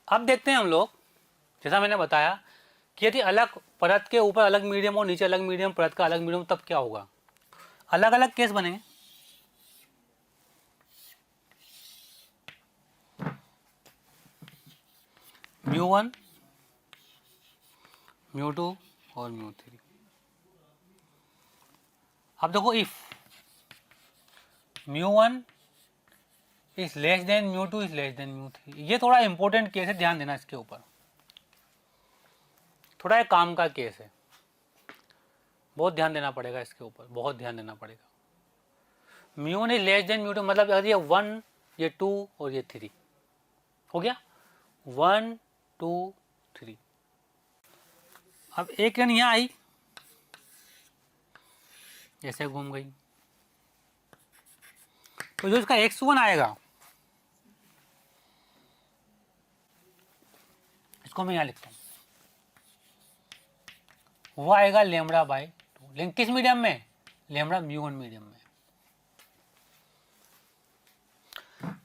अब देखते हैं हम लोग, जैसा मैंने बताया कि यदि अलग परत के ऊपर अलग मीडियम और नीचे अलग मीडियम, परत का अलग मीडियम, तब क्या होगा। अलग अलग केस बनेंगे। μ1, μ2 और μ3। अब देखो, if μ1 is less than μ2 is less than μ3, ये थोड़ा इंपॉर्टेंट केस है, ध्यान देना इसके ऊपर। थोड़ा एक काम का केस है, बहुत ध्यान देना पड़ेगा इसके ऊपर, बहुत ध्यान देना पड़ेगा। μ1 इज लेस देन μ2 मतलब अगर ये 1, ये 2 और ये 3 हो गया, 1 2 3। अब एक किरण यहाँ आई, ऐसे घूम गई, तो जो इसका x1 आएगा, इसको मैं यहाँ लिखता हूँ, वो आएगा λ/2। लेकिन किस मीडियम में, λ μ1 मीडियम में,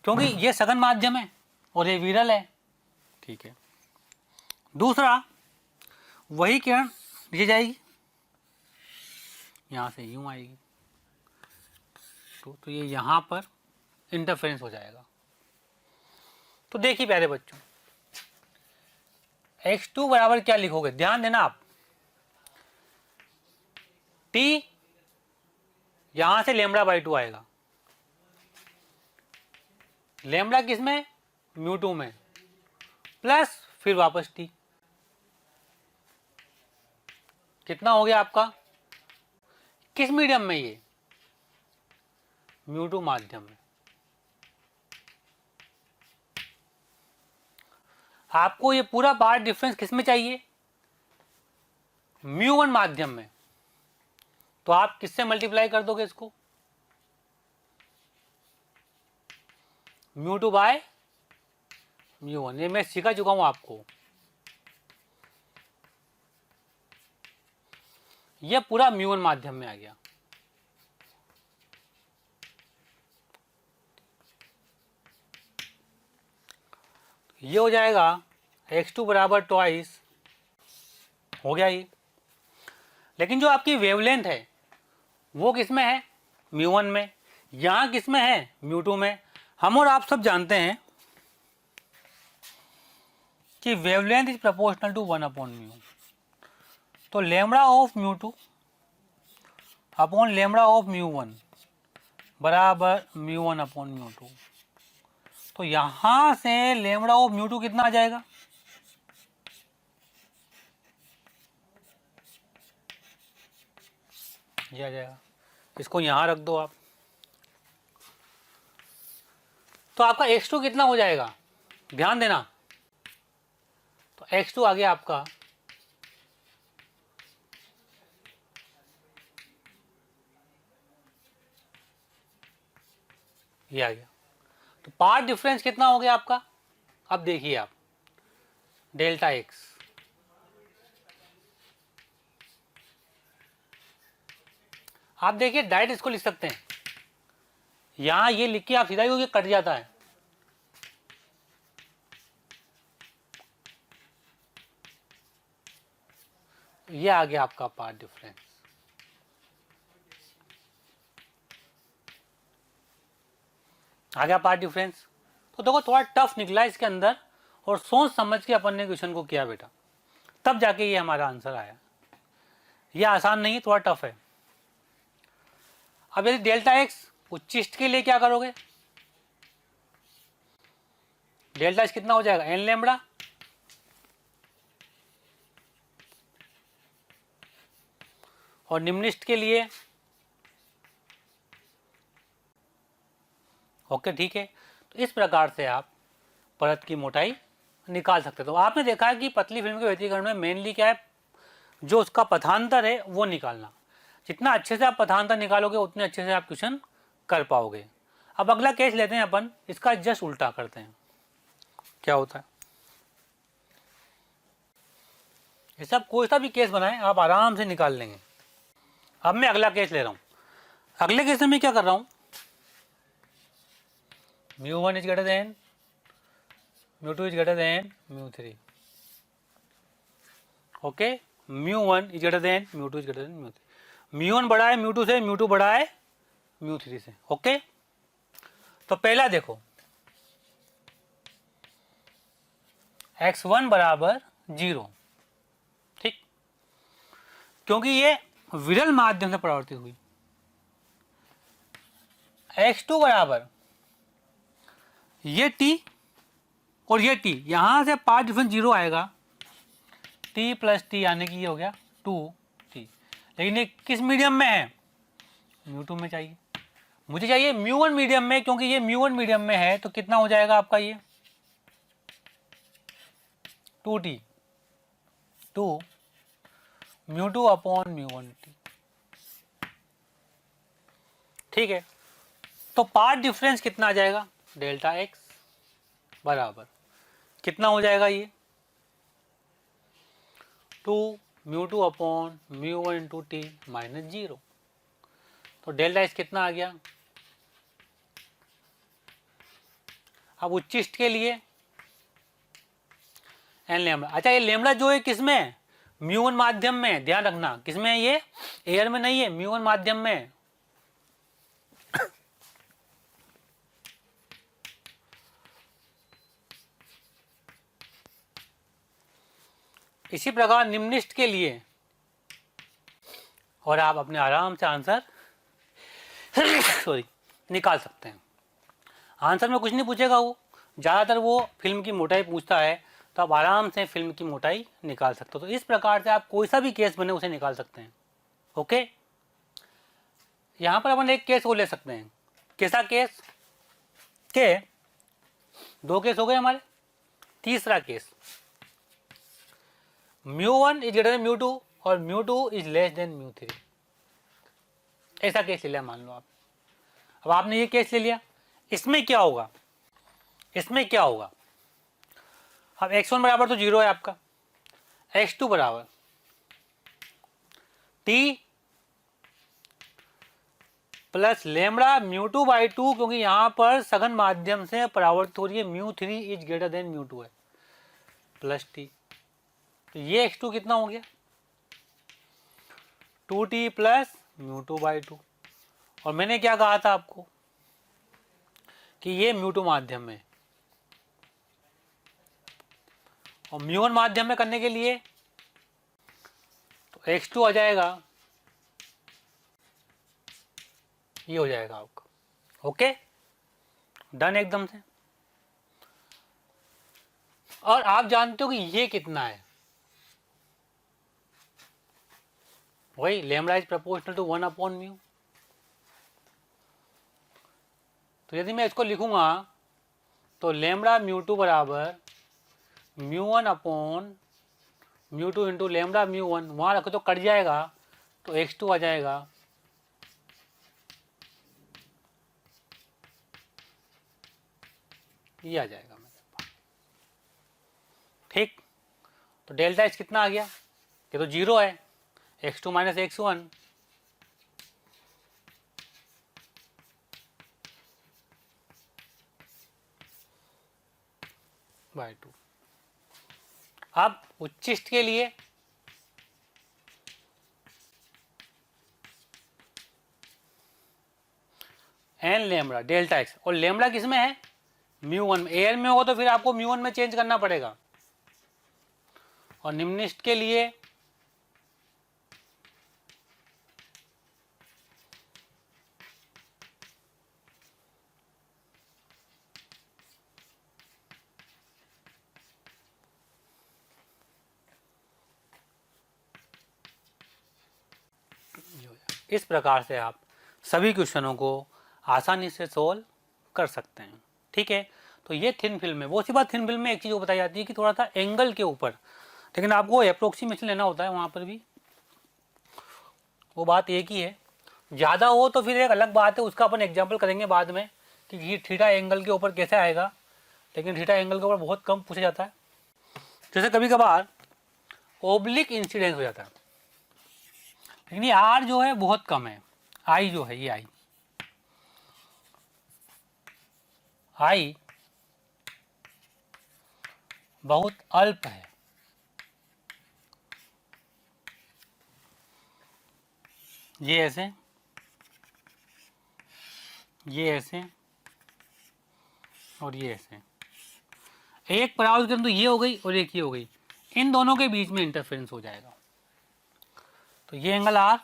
क्योंकि ये सघन माध्यम है और ये विरल है। ठीक है। दूसरा, वही किरण नीचे जाएगी, यहाँ से यूं आएगी, तो ये यहाँ पर इंटरफेरेंस हो जाएगा। तो देखिए प्यारे बच्चों, x2 बराबर क्या लिखोगे, ध्यान देना आप, t यहां से λ/2 आएगा, लैम्ब्डा किस में, μ2 में, प्लस फिर वापस t, कितना हो गया आपका, किस मीडियम में, ये μ2 माध्यम में। आपको ये पूरा पार्ट डिफरेंस किस में चाहिए, μ1 माध्यम में, तो आप किससे मल्टीप्लाई कर दोगे इसको, μ2/μ1। ये मैं सिखा चुका हूं आपको, ये पूरा μ1 माध्यम में आ गया। ये हो जाएगा x2 बराबर ट्वाइस, हो गया ये। लेकिन जो आपकी वेवलेंथ है वो किस में है, μ1 में, यहाँ किस में है, μ2 में। हम और आप सब जानते हैं कि वेवलेंथ इज प्रोपोर्शनल टू 1/μ, तो lambda of μ2 upon lambda of μ1 बराबर μ1/μ2। तो यहां से लैम्ब्डा ऑफ μ2 कितना आ जाएगा, ये आ जाएगा, इसको यहां रख दो आप, तो आपका x2 कितना हो जाएगा, ध्यान देना, तो x2 आ गया आपका ये आ गया। तो पार्ट डिफरेंस कितना हो गया आपका, अब देखिए आप, डेल्टा x, आप देखिए डायरेक्ट इसको लिख सकते हैं, यहां ये लिख के आप सीधा ही कट जाता है, ये आ गया आपका पार्ट डिफरेंस। आ गया पार्ट डिफरेंस। तो देखो थोड़ा टफ निकला इसके अंदर, और सोच समझ के अपन ने क्वेश्चन को किया बेटा, तब जाके ये हमारा आंसर आया। ये आसान नहीं है, थोड़ा टफ है। अब यदि डेल्टा एक्स उच्चिष्ट के लिए क्या करोगे, डेल्टा एक्स कितना हो जाएगा, एन लैम्ब्डा, और निम्निष्ट के लिए, ओके ठीक है। तो इस प्रकार से आप परत की मोटाई निकाल सकते हो। तो आपने देखा है कि पतली फिल्म के व्यतिकरण में मेनली क्या है, जो उसका पथांतर है वो निकालना। जितना अच्छे से आप पथांतर निकालोगे उतने अच्छे से आप क्वेश्चन कर पाओगे। अब अगला केस लेते हैं अपन, इसका जस्ट उल्टा करते हैं, क्या होता है। ये सब कोई सा भी केस बनाए आप आराम से निकाल लेंगे। अब मैं अगला केस ले रहा हूँ। अगले केस में मैं क्या कर रहा हूँ, μ1 is greater than μ2 is greater than μ3. Okay, μ1 is greater than μ2 is greater than μ3. μ1 बड़ा है μ2 से, μ2 बड़ा है μ3 से. ओके, तो पहला देखो x1 बराबर 0, ठीक, क्योंकि ये विरल माध्यम से परावर्तित हुई. x2 बराबर ये t और ये t, यहां से पार्ट डिफरेंस 0 आएगा, t प्लस टी यानी कि ये हो गया 2t. लेकिन ये किस मीडियम में है? μ2 में चाहिए. मुझे चाहिए μ1 मीडियम में, क्योंकि ये μ1 मीडियम में है, तो कितना हो जाएगा आपका ये 2t, 2 μ2 अपॉन μ1t. ठीक है, तो पार्ट डिफरेंस कितना आ जाएगा? डेल्टा x बराबर कितना हो जाएगा ये 2 μ2 अपॉन μ1 इंटू टी माइनस 0. तो डेल्टा x कितना आ गया? अब उच्चिष्ट के लिए एन लेमड़ा. अच्छा, ये लेमड़ा जो है किसमें है? μ1 माध्यम में. ध्यान रखना किसमें है? ये एयर में नहीं है, μ1 माध्यम में. इसी प्रकार निम्निष्ट के लिए, और आप अपने आराम से आंसर सॉरी निकाल सकते हैं. आंसर में कुछ नहीं पूछेगा वो, ज़्यादातर वो फिल्म की मोटाई पूछता है, तो आप आराम से फिल्म की मोटाई निकाल सकते हो. तो इस प्रकार से आप कोई सा भी केस बने उसे निकाल सकते हैं. ओके, यहाँ पर अपन एक केस को ले सकते हैं. कैसा केस? के 2 केस हो गए हमारे. तीसरा केस μ1 इज ग्रेटर देन μ2 और μ2 इज लेस देन μ3. ऐसा केस ले लिया मान लो आप. अब आपने ये केस ले लिया, इसमें क्या होगा? इसमें क्या होगा? अब x1 बराबर तो 0 है आपका, x2 बराबर t प्लस लेमड़ा μ2 बाई 2, क्योंकि यहां पर सघन माध्यम से परावर्तित हो रही है, μ3 इज ग्रेटर देन μ2 है, प्लस t. तो ये x2 कितना हो गया? 2t plus μ2 by 2. और मैंने क्या कहा था आपको कि ये μ2 माध्यम में, और μ1 माध्यम में करने के लिए तो x2 आ जाएगा, ये हो जाएगा आपका. ओके, डन एकदम से. और आप जानते हो कि ये कितना है? वही lambda is proportional to 1 upon mu. तो यदि मैं इसको लिखूंगा तो लेमड़ा μ2 बराबर μ1 अपॉन μ2 इंटू लेमड़ा μ1, वहाँ रखो तो कट जाएगा, तो x2 आ जाएगा, ये आ जाएगा मेरे पास. ठीक, तो डेल्टा x कितना आ गया? ये तो 0 है, x2 माइनस x1 बाई 2. अब उच्चिष्ट के लिए एन लेमड़ा डेल्टा एक्स, और लेमड़ा किसमें है? μ1 में. एयर में होगा तो फिर आपको μ1 में चेंज करना पड़ेगा. और निम्निष्ट के लिए इस प्रकार से आप सभी क्वेश्चनों को आसानी से सोल्व कर सकते हैं. ठीक है, तो ये थिन फिल्म है. वो सी बात, थिन फिल्म में एक चीज़ बताई जाती है कि थोड़ा सा एंगल के ऊपर, लेकिन आपको अप्रोक्सीमेशन लेना होता है वहाँ पर भी. वो बात एक ही है, ज़्यादा हो तो फिर एक अलग बात है, उसका अपन एग्जाम्पल करेंगे बाद में कि थीटा एंगल के ऊपर कैसे आएगा. लेकिन थीटा एंगल के ऊपर बहुत कम पूछा जाता है. जैसे कभी कभार ओब्लिक इंसिडेंस हो जाता है, लेकिन ये आर जो है बहुत कम है. आई जो है ये आई बहुत अल्प है, ये ऐसे, ये ऐसे और ये ऐसे, एक परावर्तित किरण तो ये हो गई और एक ये हो गई, इन दोनों के बीच में इंटरफेरेंस हो जाएगा। तो ये एंगल आर,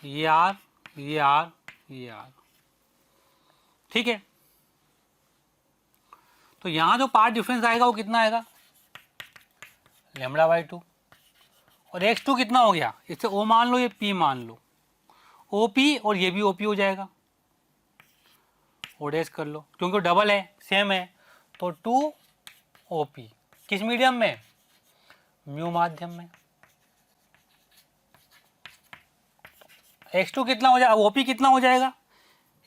ये आर, ये आर, ये आर, ठीक है। तो यहां जो पार्ट डिफरेंस आएगा वो कितना आएगा, λ/2, और x2 कितना हो गया, इससे O मान लो, ये P मान लो, OP, और ये भी OP हो जाएगा, ओडेस कर लो क्योंकि डबल है, सेम है, तो 2OP किस मीडियम में, म्यू माध्यम में। x2 कितना हो जाएगा, OP कितना हो जाएगा,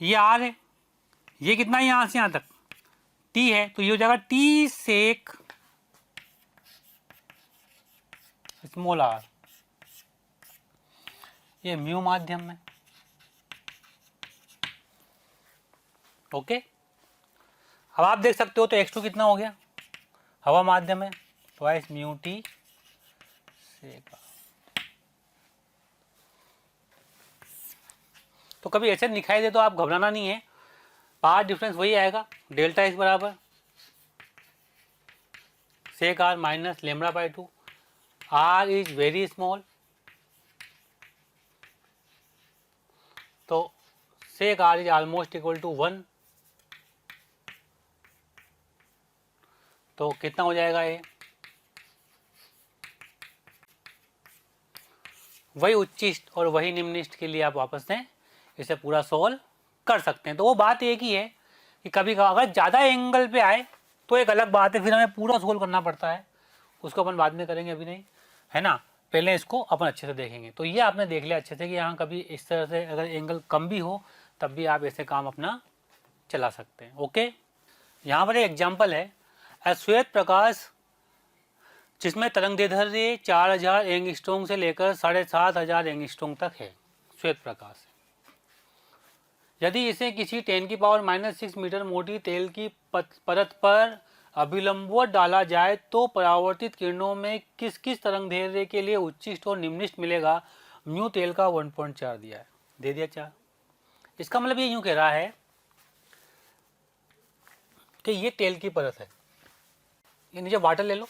ये R है, ये कितना है यहां से यहां तक T है, तो ये हो जाएगा T सेक स्मॉल r, ये म्यू माध्यम में। ओके, अब आप देख सकते हो तो x2 कितना हो गया, हवा माध्यम है, ट्वाइस म्यू टी सेक r। तो कभी ऐसे दिखाई दे तो आप घबराना नहीं है, पार्ट डिफरेंस वही आएगा, डेल्टा x बराबर sec r minus λ/2, r is very small, तो sec r is almost equal to 1, तो कितना हो जाएगा ये, वही उच्चिष्ट और वही निम्निष्ट के लिए आप वापस से इसे पूरा सोल्व कर सकते हैं। तो वो बात एक ही है कि कभी अगर ज़्यादा एंगल पे आए तो एक अलग बात है, फिर हमें पूरा सोल्व करना पड़ता है, उसको अपन बाद में करेंगे, अभी नहीं, है ना, पहले इसको अपन अच्छे से देखेंगे। तो ये आपने देख लिया अच्छे से कि यहाँ कभी इस तरह से अगर एंगल कम भी हो तब भी आप ऐसे काम अपना चला सकते हैं। ओके, यहाँ पर एक एग्जाम्पल है, श्वेत प्रकाश जिसमें तरंग दैर्ध्य 4000 एंगस्ट्रॉम से लेकर 7500 एंगस्ट्रॉम तक है, श्वेत प्रकाश। यदि इसे किसी 10⁻⁻6 मीटर मोटी तेल की परत पर अभिलंबवत डाला जाए तो परावर्तित किरणों में किस किस तरंग दैर्ध्य के लिए उच्चिष्ट और निम्निष्ट मिलेगा। म्यू तेल का 1.4 दिया है, दे दिया 4। इसका मतलब ये यूं कह रहा है कि ये तेल की परत है, ये नीचे वाटर ले लो,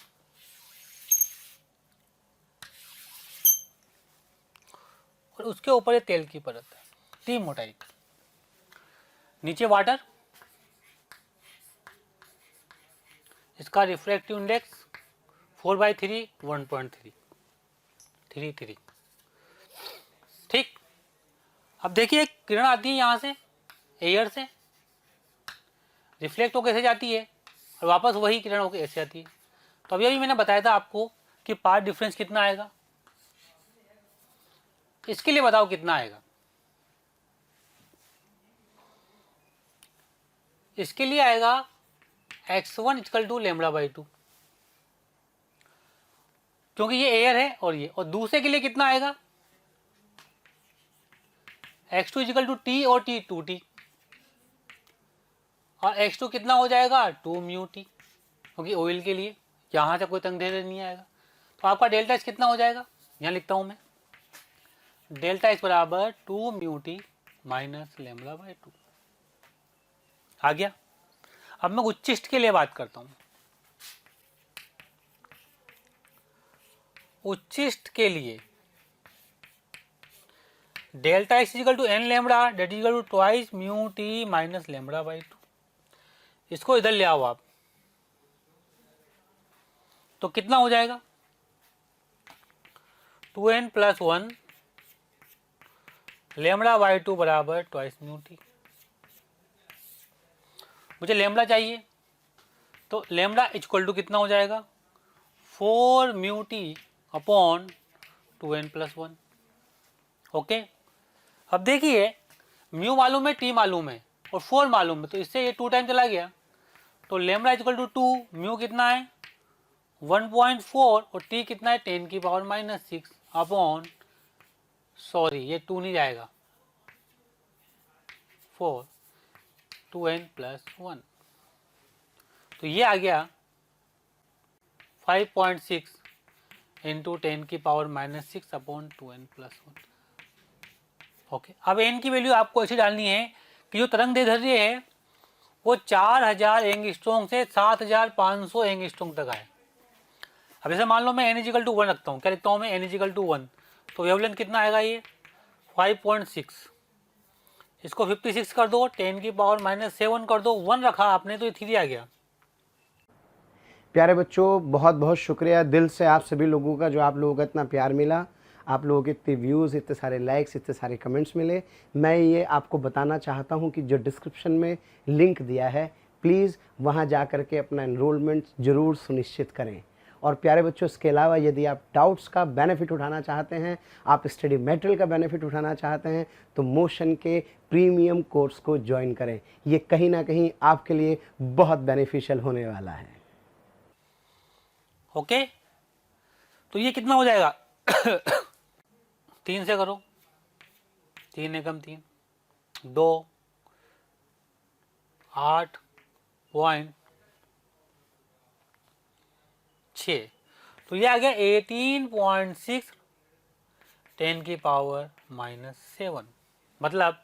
और उसके ऊपर ये तेल की परत है, 3 मोटाई, नीचे वाटर, इसका रिफ्रैक्टिव इंडेक्स 4/3 1.333, ठीक। अब देखिए किरण आती है यहाँ से, एयर से, रिफ्लेक्ट हो कैसे जाती है और वापस वही किरण होकर ऐसे आती है। तो अभी मैंने बताया था आपको कि पार्ट डिफरेंस कितना आएगा, इसके लिए बताओ कितना आएगा। इसके लिए आएगा x1 इक्वल टू λ/2, क्योंकि ये एयर है और ये, और दूसरे के लिए कितना आएगा, x2 इक्वल टू टी और t 2t, और x2 कितना हो जाएगा 2 म्यू टी, क्योंकि ऑयल के लिए यहाँ से कोई तरंग दैर्ध्य नहीं आएगा। तो आपका डेल्टा x कितना हो जाएगा, यहाँ लिखता हूँ मैं, डेल्टा x बराबर 2 म्यू टी माइनस λ/2 आ गया। अब मैं उच्चिष्ट के लिए बात करता हूँ। उच्चिष्ट के लिए delta x equal to n lambda that equal to twice mu T minus λ/2। इसको इधर ले आओ आप, तो कितना हो जाएगा 2n + 1 λ/2 बराबर ट्वाइस म्यू टी। मुझे लैम्बडा चाहिए, तो लैम्बडा इक्वल टू कितना हो जाएगा 4 mu T upon 2n + 1। Okay, अब देखिए म्यू मालूम है, टी मालूम है और 4 मालूम है, तो इससे ये 2 टाइम चला गया, तो लैम्बडा इक्वल टू 2, म्यू कितना है 1.4 और टी कितना है 10⁻⁻6 अपॉन, सॉरी ये 2 नहीं जाएगा 4, 2n+1। तो ये आ गया 5.6 इंटू 10⁻⁻⁶/2n+1। ओके, अब n की वैल्यू आपको ऐसी डालनी है कि जो तरंग दैर्ध्य है वो 4000 एंगस्ट्रॉम से 7500 एंगस्ट्रॉम तक आए। अब जैसे मान लो मैं n=1 रखता हूँ, क्या लिखता हूँ मैं n=1, तो वेवलेंथ कितना आएगा ये 5.6, इसको 56 कर दो, 10⁻⁻7 कर दो, 1 रखा आपने तो ये 3 आ गया। प्यारे बच्चों, बहुत बहुत शुक्रिया दिल से आप सभी लोगों का, जो आप लोगों का इतना प्यार मिला, आप लोगों के इतने व्यूज़, इतने सारे लाइक्स, इतने सारे कमेंट्स मिले। मैं ये आपको बताना चाहता हूँ कि जो डिस्क्रिप्शन में लिंक दिया है, प्लीज़ वहाँ जा कर के अपना एनरोलमेंट ज़रूर सुनिश्चित करें। और प्यारे बच्चों, इसके अलावा यदि आप डाउट्स का बेनिफिट उठाना चाहते हैं, आप स्टडी मटेरियल का बेनिफिट उठाना चाहते हैं, तो मोशन के प्रीमियम कोर्स को ज्वाइन करें। ये कहीं ना कहीं आपके लिए बहुत बेनिफिशियल होने वाला है। ओके, तो ये कितना हो जाएगा 3 से करो, 3 एकम 3, 2, 8.6, तो ये आ गया 18.6 10⁻⁻7। मतलब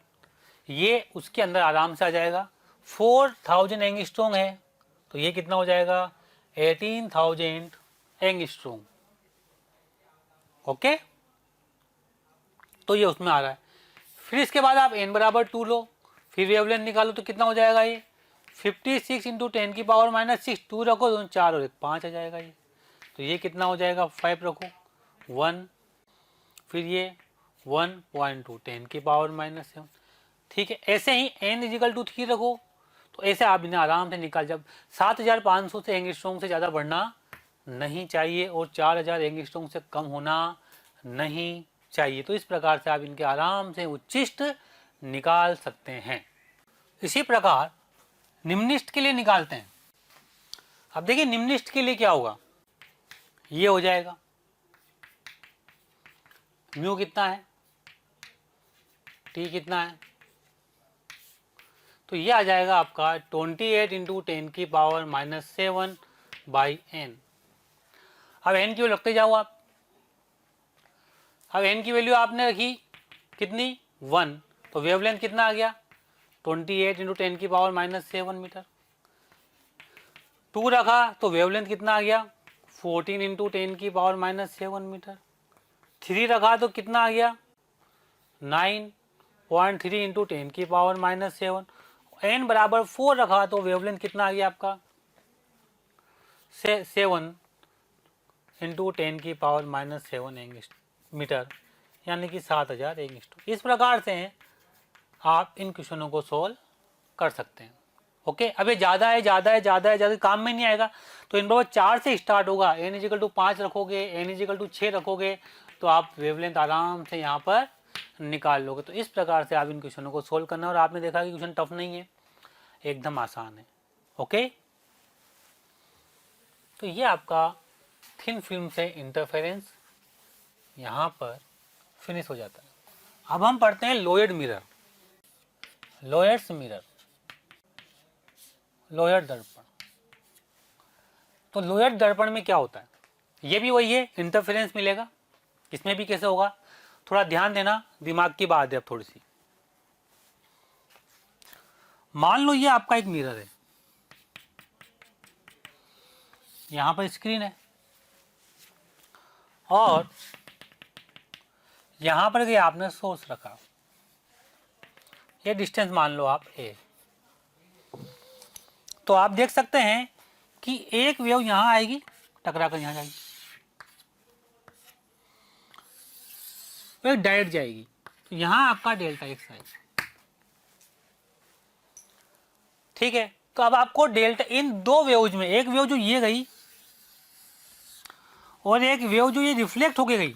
ये उसके अंदर आराम से आ जाएगा। 4000 एंगस्ट्रॉम है तो ये कितना हो जाएगा 18,000 एंगस्ट्रॉम। ओके, तो ये उसमें आ रहा है। फिर इसके बाद आप n=2 लो, फिर वेवलेंथ निकालो तो कितना हो जाएगा ये 56 इंटू 10⁻⁻6, 2 रखो तो 4 और 1 5 आ जाएगा ये। तो ये कितना हो जाएगा 5 रखो 1, फिर ये 1.2 10⁻⁻7। ठीक है, ऐसे ही n=3 रखो, तो ऐसे आप इन्हें आराम से निकाल। जब 7500 से एंगस्ट्रॉम से ज़्यादा बढ़ना नहीं चाहिए और 4000 एंगस्ट्रॉम से कम होना नहीं चाहिए। तो इस प्रकार से आप इनके आराम से उच्चिष्ट निकाल सकते हैं। इसी प्रकार निम्निष्ठ के लिए निकालते हैं। अब देखिए निम्निष्ठ के लिए क्या होगा, ये हो जाएगा म्यू कितना है, टी कितना है, तो ये आ जाएगा आपका 28 इंटू 10⁻⁻7/n। अब n की वैल्यू रखते जाओ आप। अब n की वैल्यू आपने रखी कितनी 1, तो वेवलेंथ कितना आ गया 28 इंटू 10⁻⁻7 मीटर। 2 रखा तो वेवलेंथ कितना आ गया 14 इंटू 10⁻⁻7 मीटर। 3 रखा तो कितना आ गया 9.3 इंटू 10⁻⁻7। n बराबर 4 रखा तो वेवलेंथ कितना आ गया आपका 7 इंटू 10⁻⁻7 मीटर, यानी कि 7000 एंगस्ट्रॉम। इस प्रकार से आप इन क्वेश्चनों को सोल्व कर सकते हैं। ओके, अब ये ज़्यादा है ज़्यादा है ज़्यादा है ज़्यादा काम में नहीं आएगा, तो इन बराबर 4 से स्टार्ट होगा। n=5 रखोगे, n=6 रखोगे तो आप वेवलेंथ आराम से यहाँ पर निकाल लोगे। तो इस प्रकार से आप इन क्वेश्चनों को सोल्व करना। और आपने देखा कि क्वेश्चन टफ नहीं है, एकदम आसान है। ओके, तो ये आपका थिन फिल्म से इंटरफेरेंस यहाँ पर फिनिश हो जाता है। अब हम पढ़ते हैं लोयड मिरर, लोयड्स मिरर, लोयड दर्पण। तो लोयड दर्पण में क्या होता है, ये भी वही है, इंटरफेरेंस मिलेगा। इसमें भी कैसे होगा, थोड़ा ध्यान देना, दिमाग की बात है अब थोड़ी सी। मान लो ये आपका एक मिरर है, यहां पर स्क्रीन है और यहां पर आपने सोर्स रखा, ये डिस्टेंस मान लो आप a। तो आप देख सकते हैं कि एक वेव यहां आएगी, टकरा कर यहां जाएगी, एक डायरेक्ट जाएगी, तो यहां आपका डेल्टा x आएगा। ठीक है, तो अब आपको डेल्टा इन दो वेव्स में, एक वेव जो ये गई और एक वेव जो ये रिफ्लेक्ट होके गई,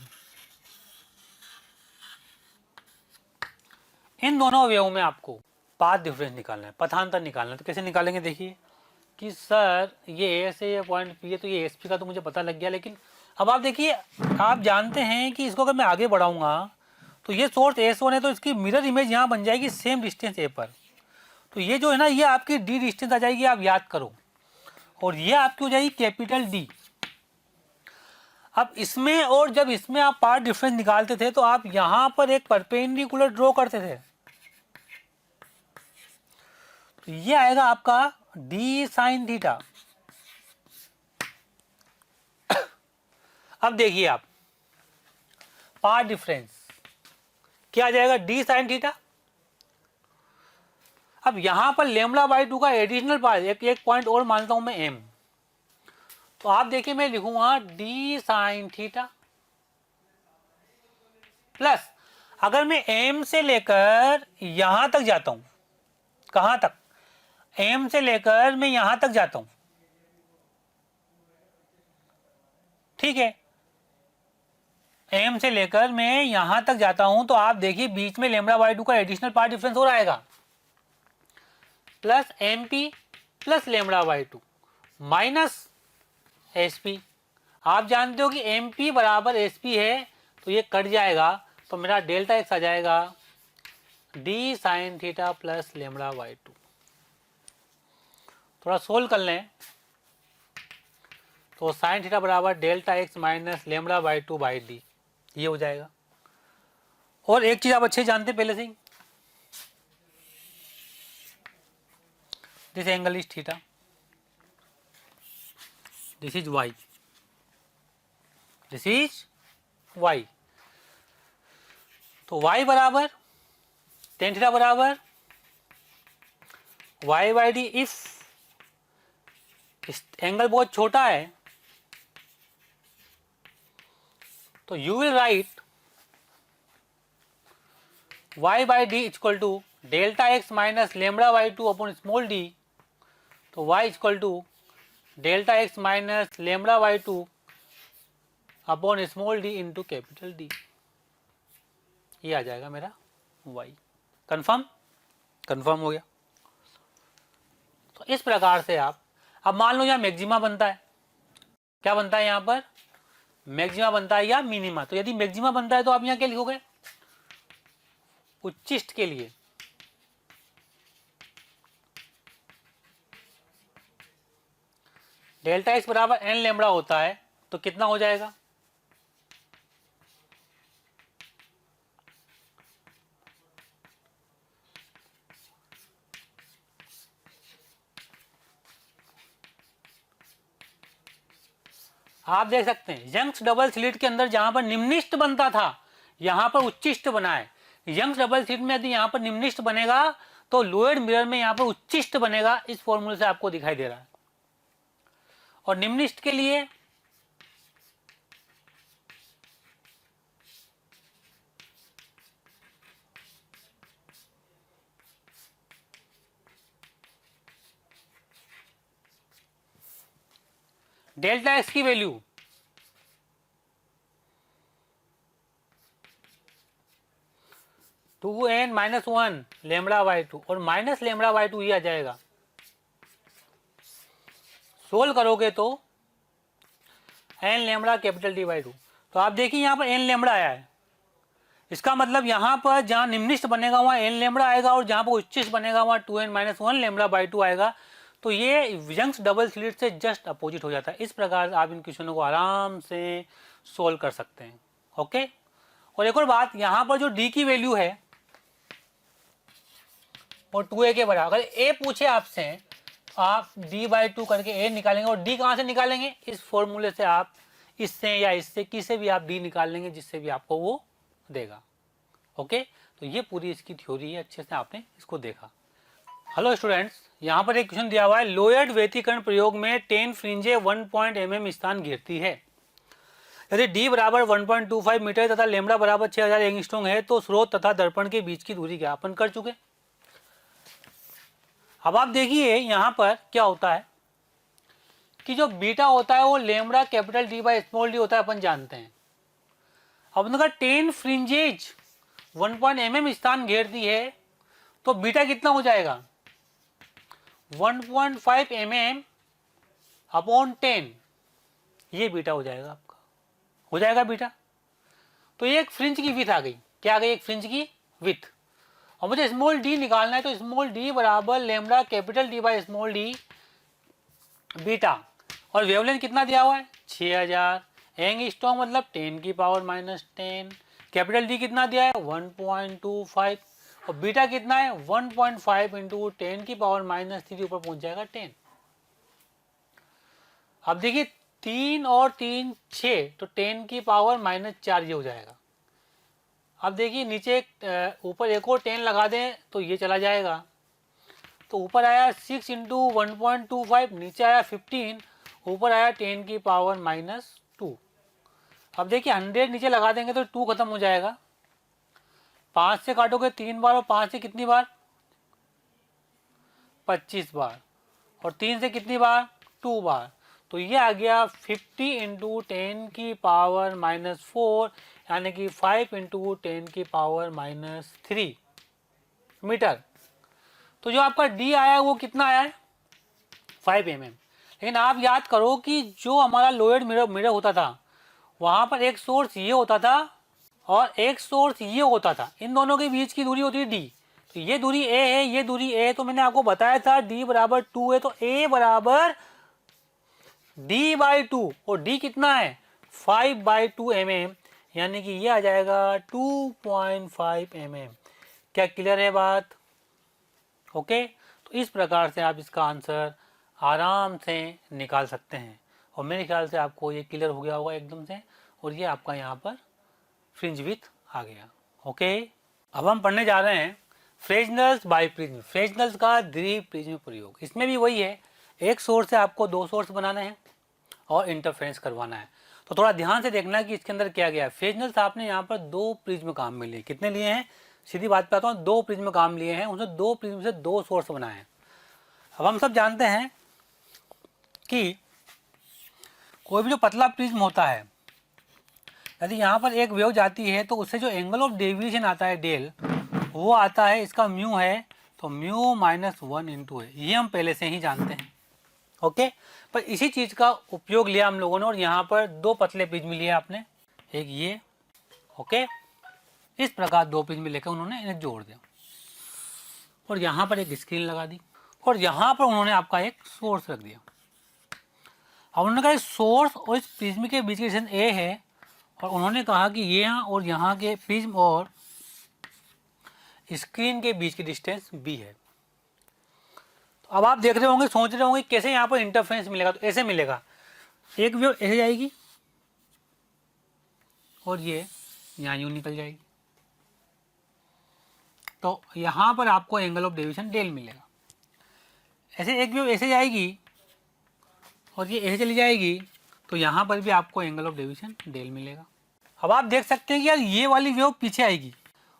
इन दोनों वेव में आपको पाथ डिफरेंस निकालना है, पथांतर निकालना है। तो कैसे निकालेंगे, देखिए कि सर ये ए से ये पॉइंट पी है तो ये एस पी का तो मुझे पता लग गया, लेकिन अब आप देखिए, आप जानते हैं कि इसको अगर मैं आगे बढ़ाऊंगा तो ये सोर्स S1 है तो इसकी मिरर इमेज यहाँ बन जाएगी सेम डिस्टेंस ए पर। तो ये जो है ना, ये आपकी डी डिस्टेंस आ जाएगी, आप याद करो, और ये आपकी हो जाएगी कैपिटल डी। अब इसमें और जब इसमें आप पार्ट डिफरेंस निकालते थे तो आप यहां पर एक परपेंडिकुलर ड्रॉ करते थे, तो ये आएगा आपका डी साइन थीटा। अब देखिए आप पार्ट डिफरेंस क्या आ जाएगा, डी साइन थीटा। अब यहां पर लेमड़ा बाई 2 का एडिशनल पार्ट, एक पॉइंट और मानता हूं मैं एम, तो आप देखिए मैं लिखूंगा डी साइन थीटा प्लस, अगर मैं एम से लेकर यहां तक जाता हूं, कहां तक, एम से लेकर मैं यहां तक जाता हूं, ठीक है, एम से लेकर मैं यहां तक जाता हूं, तो आप देखिए बीच में लेमड़ा बाई 2 का एडिशनल पार्ट डिफरेंस हो आएगा, plus M P plus lambda by 2 minus S P. आप जानते हो कि एम पी बराबर एस पी है, तो ये कट जाएगा, तो मेरा डेल्टा एक्स आ जाएगा D sine theta plus lambda by 2। थोड़ा सोल्व कर लें, तो साइन थीटा बराबर delta X minus lambda by 2 by D, ये हो जाएगा। और एक चीज आप अच्छे जानते पहले से ही, this angle is theta, this is Y, this is Y, तो वाई बराबर टेन थीटा बराबर Y by D. If angle बहुत छोटा है तो you will write Y by D equal to delta X minus lambda by 2 upon small D, तो Y equal to delta X minus lambda by 2 upon small D into capital D, ये आ जाएगा मेरा Y. Confirm, confirm हो गया। तो इस प्रकार से आप, अब मान लो यहाँ मैक्सिमा बनता है, क्या बनता है यहाँ पर, मैक्सिमा बनता है या मिनिमा, तो यदि मैक्सिमा बनता है तो आप यहाँ क्या लिखोगे, उच्चिष्ट के लिए डेल्टा एक्स बराबर एन लेमड़ा होता है, तो कितना हो जाएगा, आप देख सकते हैं यंग्स डबल स्लिट के अंदर जहां पर निम्निष्ट बनता था यहां पर उच्चिष्ट बना है। यंग्स डबल स्लिट में यदि यहां पर निम्निष्ट बनेगा तो लोअर मिरर में यहां पर उच्चिष्ट बनेगा, इस फॉर्मूले से आपको दिखाई दे रहा है। और निम्निष्ट के लिए डेल्टा एक्स की value two n minus one lambda by 2 और माइनस लेमड़ा बाई 2 ये आ जाएगा। सोल्व करोगे तो n lambda capital D by 2, तो आप देखिए यहाँ पर एन लेमड़ा आया है, इसका मतलब यहाँ पर जहाँ निम्निष्ट बनेगा वहाँ एन लेमड़ा आएगा और जहाँ पर उच्चिष्ट बनेगा वहाँ 2n माइनस 1 लेमड़ा बाई 2 आएगा। तो ये यंग्स डबल स्लिट से जस्ट अपोजिट हो जाता है। इस प्रकार आप इन क्वेश्चनों को आराम से सोल्व कर सकते हैं। ओके, और एक और बात, यहाँ पर जो डी की वैल्यू है और 2a के बराबर, अगर a पूछे आपसे आप d बाई 2 करके a निकालेंगे, और d कहाँ से निकालेंगे, इस फॉर्मूले से आप इससे या इससे किसे भी आप d निकाल लेंगे जिससे भी आपको वो देगा। ओके, तो ये पूरी इसकी थ्योरी है, अच्छे से आपने इसको देखा। हेलो स्टूडेंट्स, यहाँ पर एक क्वेश्चन दिया हुआ है, लोयड व्यतिकरण प्रयोग में 10 फ्रिंजे 1 mm स्थान घेरती है। यदि d बराबर 1.25 मीटर तथा लेमड़ा बराबर 6000 एंगस्ट्रॉम है तो स्रोत तथा दर्पण के बीच की दूरी क्या, अपन कर चुके। अब आप देखिए यहाँ पर क्या होता है कि जो बीटा होता है वो lambda capital D by small D होता है, अपन जानते हैं। अब उनका 10 फ्रिंजेज 1 mm स्थान घेरती है तो बीटा कितना हो जाएगा, 1.5 mm अपॉन 10, ये बीटा हो जाएगा आपका, हो जाएगा बीटा। तो ये एक फ्रिंज की विथ आ गई, क्या आ गई, एक फ्रिंज की विथ। और मुझे स्मॉल डी निकालना है, तो स्मॉल डी बराबर lambda capital D by small D beta. और वेवलेंथ कितना दिया हुआ है 6000। एंगस्ट्रॉम मतलब 10⁻⁻10। कैपिटल डी कितना दिया है 1.25 और बीटा कितना है 1.5 इंटू 10⁻³ ऊपर पहुंच जाएगा 10। अब देखिए 3 और 3 6 तो 10⁻⁻4 ये हो जाएगा। अब देखिए नीचे ऊपर एक और 10 लगा दें तो ये चला जाएगा। तो ऊपर आया 6 इंटू 1.25, नीचे आया 15, ऊपर आया 10⁻²। अब देखिए 100 नीचे लगा देंगे तो 2 खत्म हो जाएगा। 5 से काटोगे 3 बार और 5 से कितनी बार 25 बार और 3 से कितनी बार 2 बार। तो ये आ गया 50 इंटू 10⁻⁻4 यानी कि 5 इंटू 10⁻³ मीटर। तो जो आपका डी आया है वो कितना आया है 5 mm। लेकिन आप याद करो कि जो हमारा लोएड मिरर होता था वहाँ पर एक सोर्स ये होता था और एक सोर्स ये होता था, इन दोनों के बीच की दूरी होती है डी। तो ये दूरी ए है, ये दूरी ए है, तो मैंने आपको बताया था डी बराबर 2 है, तो ए बराबर डी बाई 2 और डी कितना है 5/2 mm यानी कि ये आ जाएगा 2.5 mm। क्या क्लियर है बात? ओके, तो इस प्रकार से आप इसका आंसर आराम से निकाल सकते हैं और मेरे ख्याल से आपको ये क्लियर हो गया होगा एकदम से। और ये आपका यहाँ पर फ्रिंज विथ आ गया। ओके, अब हम पढ़ने जा रहे हैं फ्रेजनल्स बाई प्रिज्म, फ्रेजनल्स का द्विप्रिज्म प्रयोग। इसमें भी वही है, एक सोर्स से आपको 2 सोर्स बनाने हैं और इंटरफेरेंस करवाना है। तो थोड़ा ध्यान से देखना कि इसके अंदर क्या गया है। फ्रेजनल्स आपने यहाँ पर 2 प्रिज्म काम में लिए। कितने लिए हैं? सीधी बात पे आता हूँ, 2 प्रिज्म काम लिए हैं, उनसे 2 प्रिज्म से 2 सोर्स बनाए हैं। अब हम सब जानते हैं कि कोई भी जो पतला प्रिज्म होता है, यदि यहाँ पर एक वेव जाती है तो उससे जो एंगल ऑफ डेविएशन आता है डेल, वो आता है, इसका म्यू है, तो म्यू -1 इंटू है। ये हम पहले से ही जानते हैं। ओके, पर इसी चीज़ का उपयोग लिया हम लोगों ने और यहाँ पर 2 पतले प्रिज्म लिए आपने, एक ये। ओके, इस प्रकार 2 प्रिज्म लेकर उन्होंने इन्हें जोड़ दिया और यहाँ पर एक स्क्रीन लगा दी और यहाँ पर उन्होंने आपका एक सोर्स रख दिया। अब उन्होंने कहा सोर्स और इस प्रिज्म के बीच की डिस्टेंस ए है और उन्होंने कहा कि ये यहाँ और यहाँ के प्रिज्म और स्क्रीन के बीच की डिस्टेंस बी है। तो अब आप देख रहे होंगे, सोच रहे होंगे कैसे यहाँ पर इंटरफेरेंस मिलेगा। तो ऐसे मिलेगा, एक वेव ऐसे जाएगी और ये यहाँ यूँ निकल जाएगी, तो यहाँ पर आपको एंगल ऑफ डेविएशन डेल मिलेगा। ऐसे एक वेव ऐसे जाएगी और ये ऐसे चली जाएगी, तो यहाँ पर भी आपको एंगल ऑफ डेविएशन डेल मिलेगा। अब आप देख सकते हैं कि यार ये वाली वेव पीछे आएगी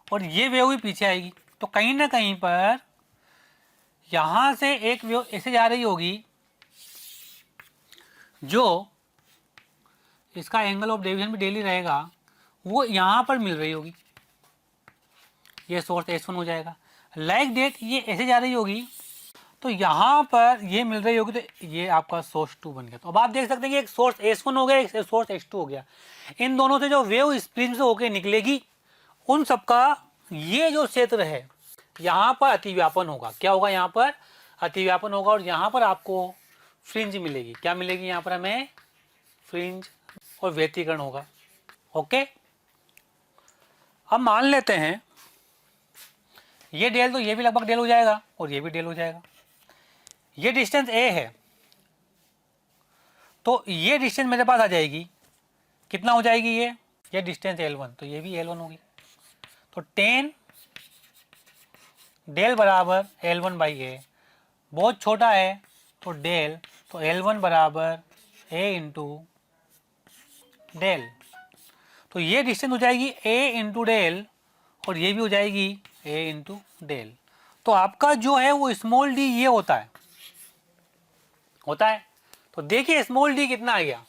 और ये वेव भी पीछे आएगी, तो कहीं ना कहीं पर यहाँ से एक वेव ऐसे जा रही होगी जो इसका एंगल ऑफ डेविएशन भी डेल ही रहेगा, वो यहाँ पर मिल रही होगी, ये सोर्स S1 हो जाएगा। लाइक डेट ये ऐसे जा रही होगी तो यहाँ पर ये मिल रही होगी, तो ये आपका सोर्स 2 बन गया। तो अब आप देख सकते हैं कि एक सोर्स S1 हो गया, एक सोर्स S2 हो गया। इन दोनों से जो वेव इस प्रिज्म से होकर निकलेगी, उन सबका ये जो क्षेत्र है यहाँ पर अतिव्यापन होगा। क्या होगा? यहाँ पर अतिव्यापन होगा और यहाँ पर आपको फ्रिंज मिलेगी। क्या मिलेगी? यहाँ पर हमें फ्रिंज और व्यतिकरण होगा। ओके, अब मान लेते हैं ये डेल, तो ये भी लगभग डेल हो जाएगा और ये भी डेल हो जाएगा। ये डिस्टेंस ए है, तो ये डिस्टेंस मेरे पास आ जाएगी, कितना हो जाएगी? ये डिस्टेंस L1, तो ये भी L1 होगी। तो 10 डेल बराबर L1 बाई ए, बहुत छोटा है तो डेल, तो L1 बराबर A इंटू डेल। तो ये डिस्टेंस हो जाएगी A इंटू डेल और ये भी हो जाएगी A इंटू डेल। तो आपका जो है वो स्मॉल डी ये होता है। तो देखिए स्मॉल डी कितना आ गया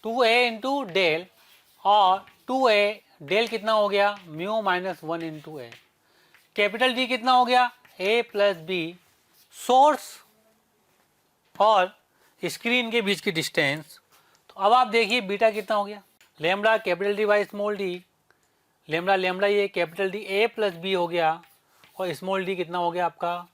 2A इंटू डेल और 2A डेल कितना हो गया म्यू -1 इंटू ए। कैपिटल डी कितना हो गया A प्लस बी, सोर्स और स्क्रीन के बीच की डिस्टेंस। तो अब आप देखिए बीटा कितना हो गया, lambda capital D by small D, lambda lambda ये capital D A plus B हो गया और स्मॉल डी कितना हो गया आपका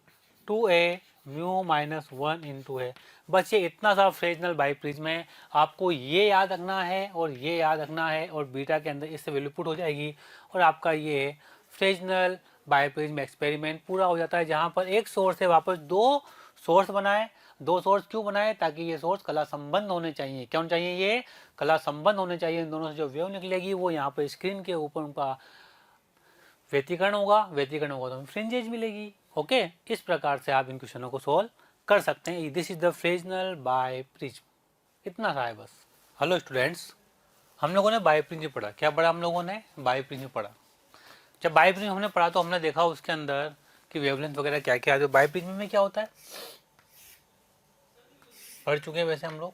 2a म्यू माइनस 1 इंटू है। बस ये इतना सा फ्रेजनल बाइप्रिज्म है, आपको ये याद रखना है और ये याद रखना है और बीटा के अंदर इससे वैल्यू पुट हो जाएगी और आपका ये फ्रेजनल बाइप्रिज्म एक्सपेरिमेंट पूरा हो जाता है, जहाँ पर एक सोर्स से वापस दो सोर्स बनाए। दो सोर्स क्यों बनाए? ताकि ये सोर्स कला संबंध होने चाहिए। क्यों चाहिए? ये कला संबंध होने चाहिए। इन दोनों से जो वेव निकलेगी वो यहाँ पर स्क्रीन के ऊपर उनका व्यतिकरण होगा, व्यतिकरण होगा तो हमें फ्रिंजेज मिलेगी। ओके, इस प्रकार से आप इन क्वेश्चनों को सोल्व कर सकते हैं। This is the Fresnel biprism, इतना सा है बस। हेलो स्टूडेंट्स, हम लोगों ने बाइप्रिज्म पढ़ा। क्या पढ़ा हम लोगों ने? बाइप्रिज्म पढ़ा। जब बाइप्रिज्म हमने पढ़ा तो हमने देखा उसके अंदर कि वेवलेंथ वगैरह क्या क्या है। तो बाइप्रिज्म में क्या होता है पढ़ चुके हैं वैसे हम लोग।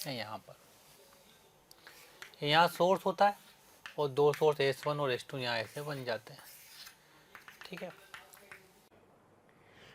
यहाँ पर यहाँ सोर्स होता है और दो सोर्स S1 और S2 यहाँ ऐसे बन जाते हैं। ठीक है,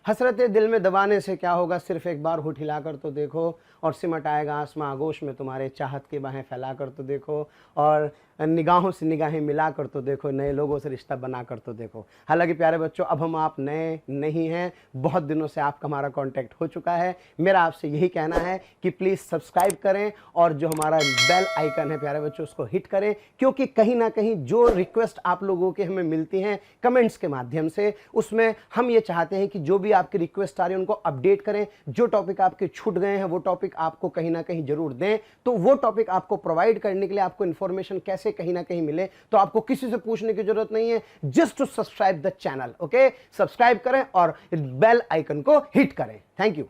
हसरतें दिल में दबाने से क्या होगा, सिर्फ एक बार होठ हिलाकर तो देखो और सिमट आएगा आसमां आगोश में तुम्हारे, चाहत की बाहें फैलाकर तो देखो और निगाहों से निगाहें मिलाकर तो देखो, नए लोगों से रिश्ता बनाकर तो देखो। हालांकि प्यारे बच्चों, अब हम आप नए नहीं हैं, बहुत दिनों से आपका हमारा कांटेक्ट हो चुका है। मेरा आपसे यही कहना है कि प्लीज़ सब्सक्राइब करें और जो हमारा बेल आइकन है प्यारे बच्चों उसको हिट करें, क्योंकि कहीं ना कहीं जो रिक्वेस्ट आप लोगों के हमें मिलती हैं कमेंट्स के माध्यम से, उसमें हम ये चाहते हैं कि जो भी आपकी रिक्वेस्ट आ रही है उनको अपडेट करें। जो टॉपिक आपके छूट गए हैं वो टॉपिक आपको कहीं ना कहीं जरूर दें। तो वो टॉपिक आपको प्रोवाइड करने के लिए आपको इन्फॉर्मेशन कैसे कहीं ना कहीं मिले, तो आपको किसी से पूछने की जरूरत नहीं है, just to subscribe the channel. Okay, subscribe करें और बेल आइकन को हिट करें। Thank you.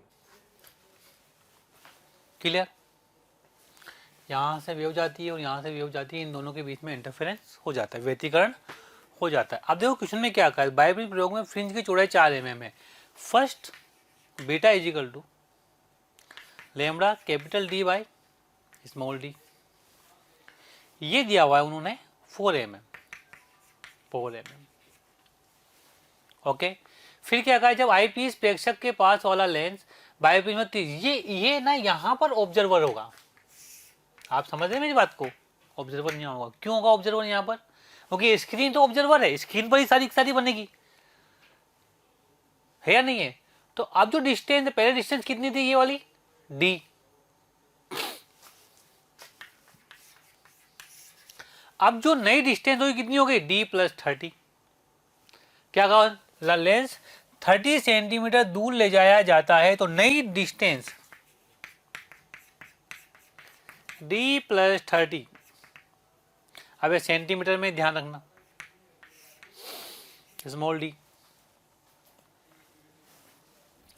क्लियर? यहाँ से वेव जाती है और यहाँ से वेव जाती है, इन दोनों के बीच में इंटरफेरेंस हो जाता है, व्यतिकरण हो जाता है। अब देखो क्वेश्चन में क्या कहा है, बाइप्रिज्म प्रयोग में फ्रिंज की चौड़ाई 4 mm है। First beta is equal to lambda capital D by small D, ये दिया हुआ है उन्होंने 4 mm। ओके, फिर क्या कहा है, जब आईपीस प्रेक्षक के पास वाला लेंस बाइप्रिज्म में ये ना यहाँ पर ऑब्जर्वर होगा। आप समझ रहे हैं मेरी बात को? ऑब्जर्वर नहीं होगा। क्यों होगा ऑब्जर्वर यहाँ पर? क्योंकि स्क्रीन तो ऑब्जर्वर है, स्क्रीन पर ही सारी बनेगी, है या नहीं है? तो अब जो डिस्टेंस, पहले डिस्टेंस कितनी थी ये वाली डी, अब जो नई डिस्टेंस होगी कितनी हो गई डी प्लस 30। क्या कहा, लेंस 30 सेंटीमीटर दूर ले जाया जाता है तो नई डिस्टेंस डी प्लस 30। अब सेंटीमीटर में ध्यान रखना, स्मॉल डी।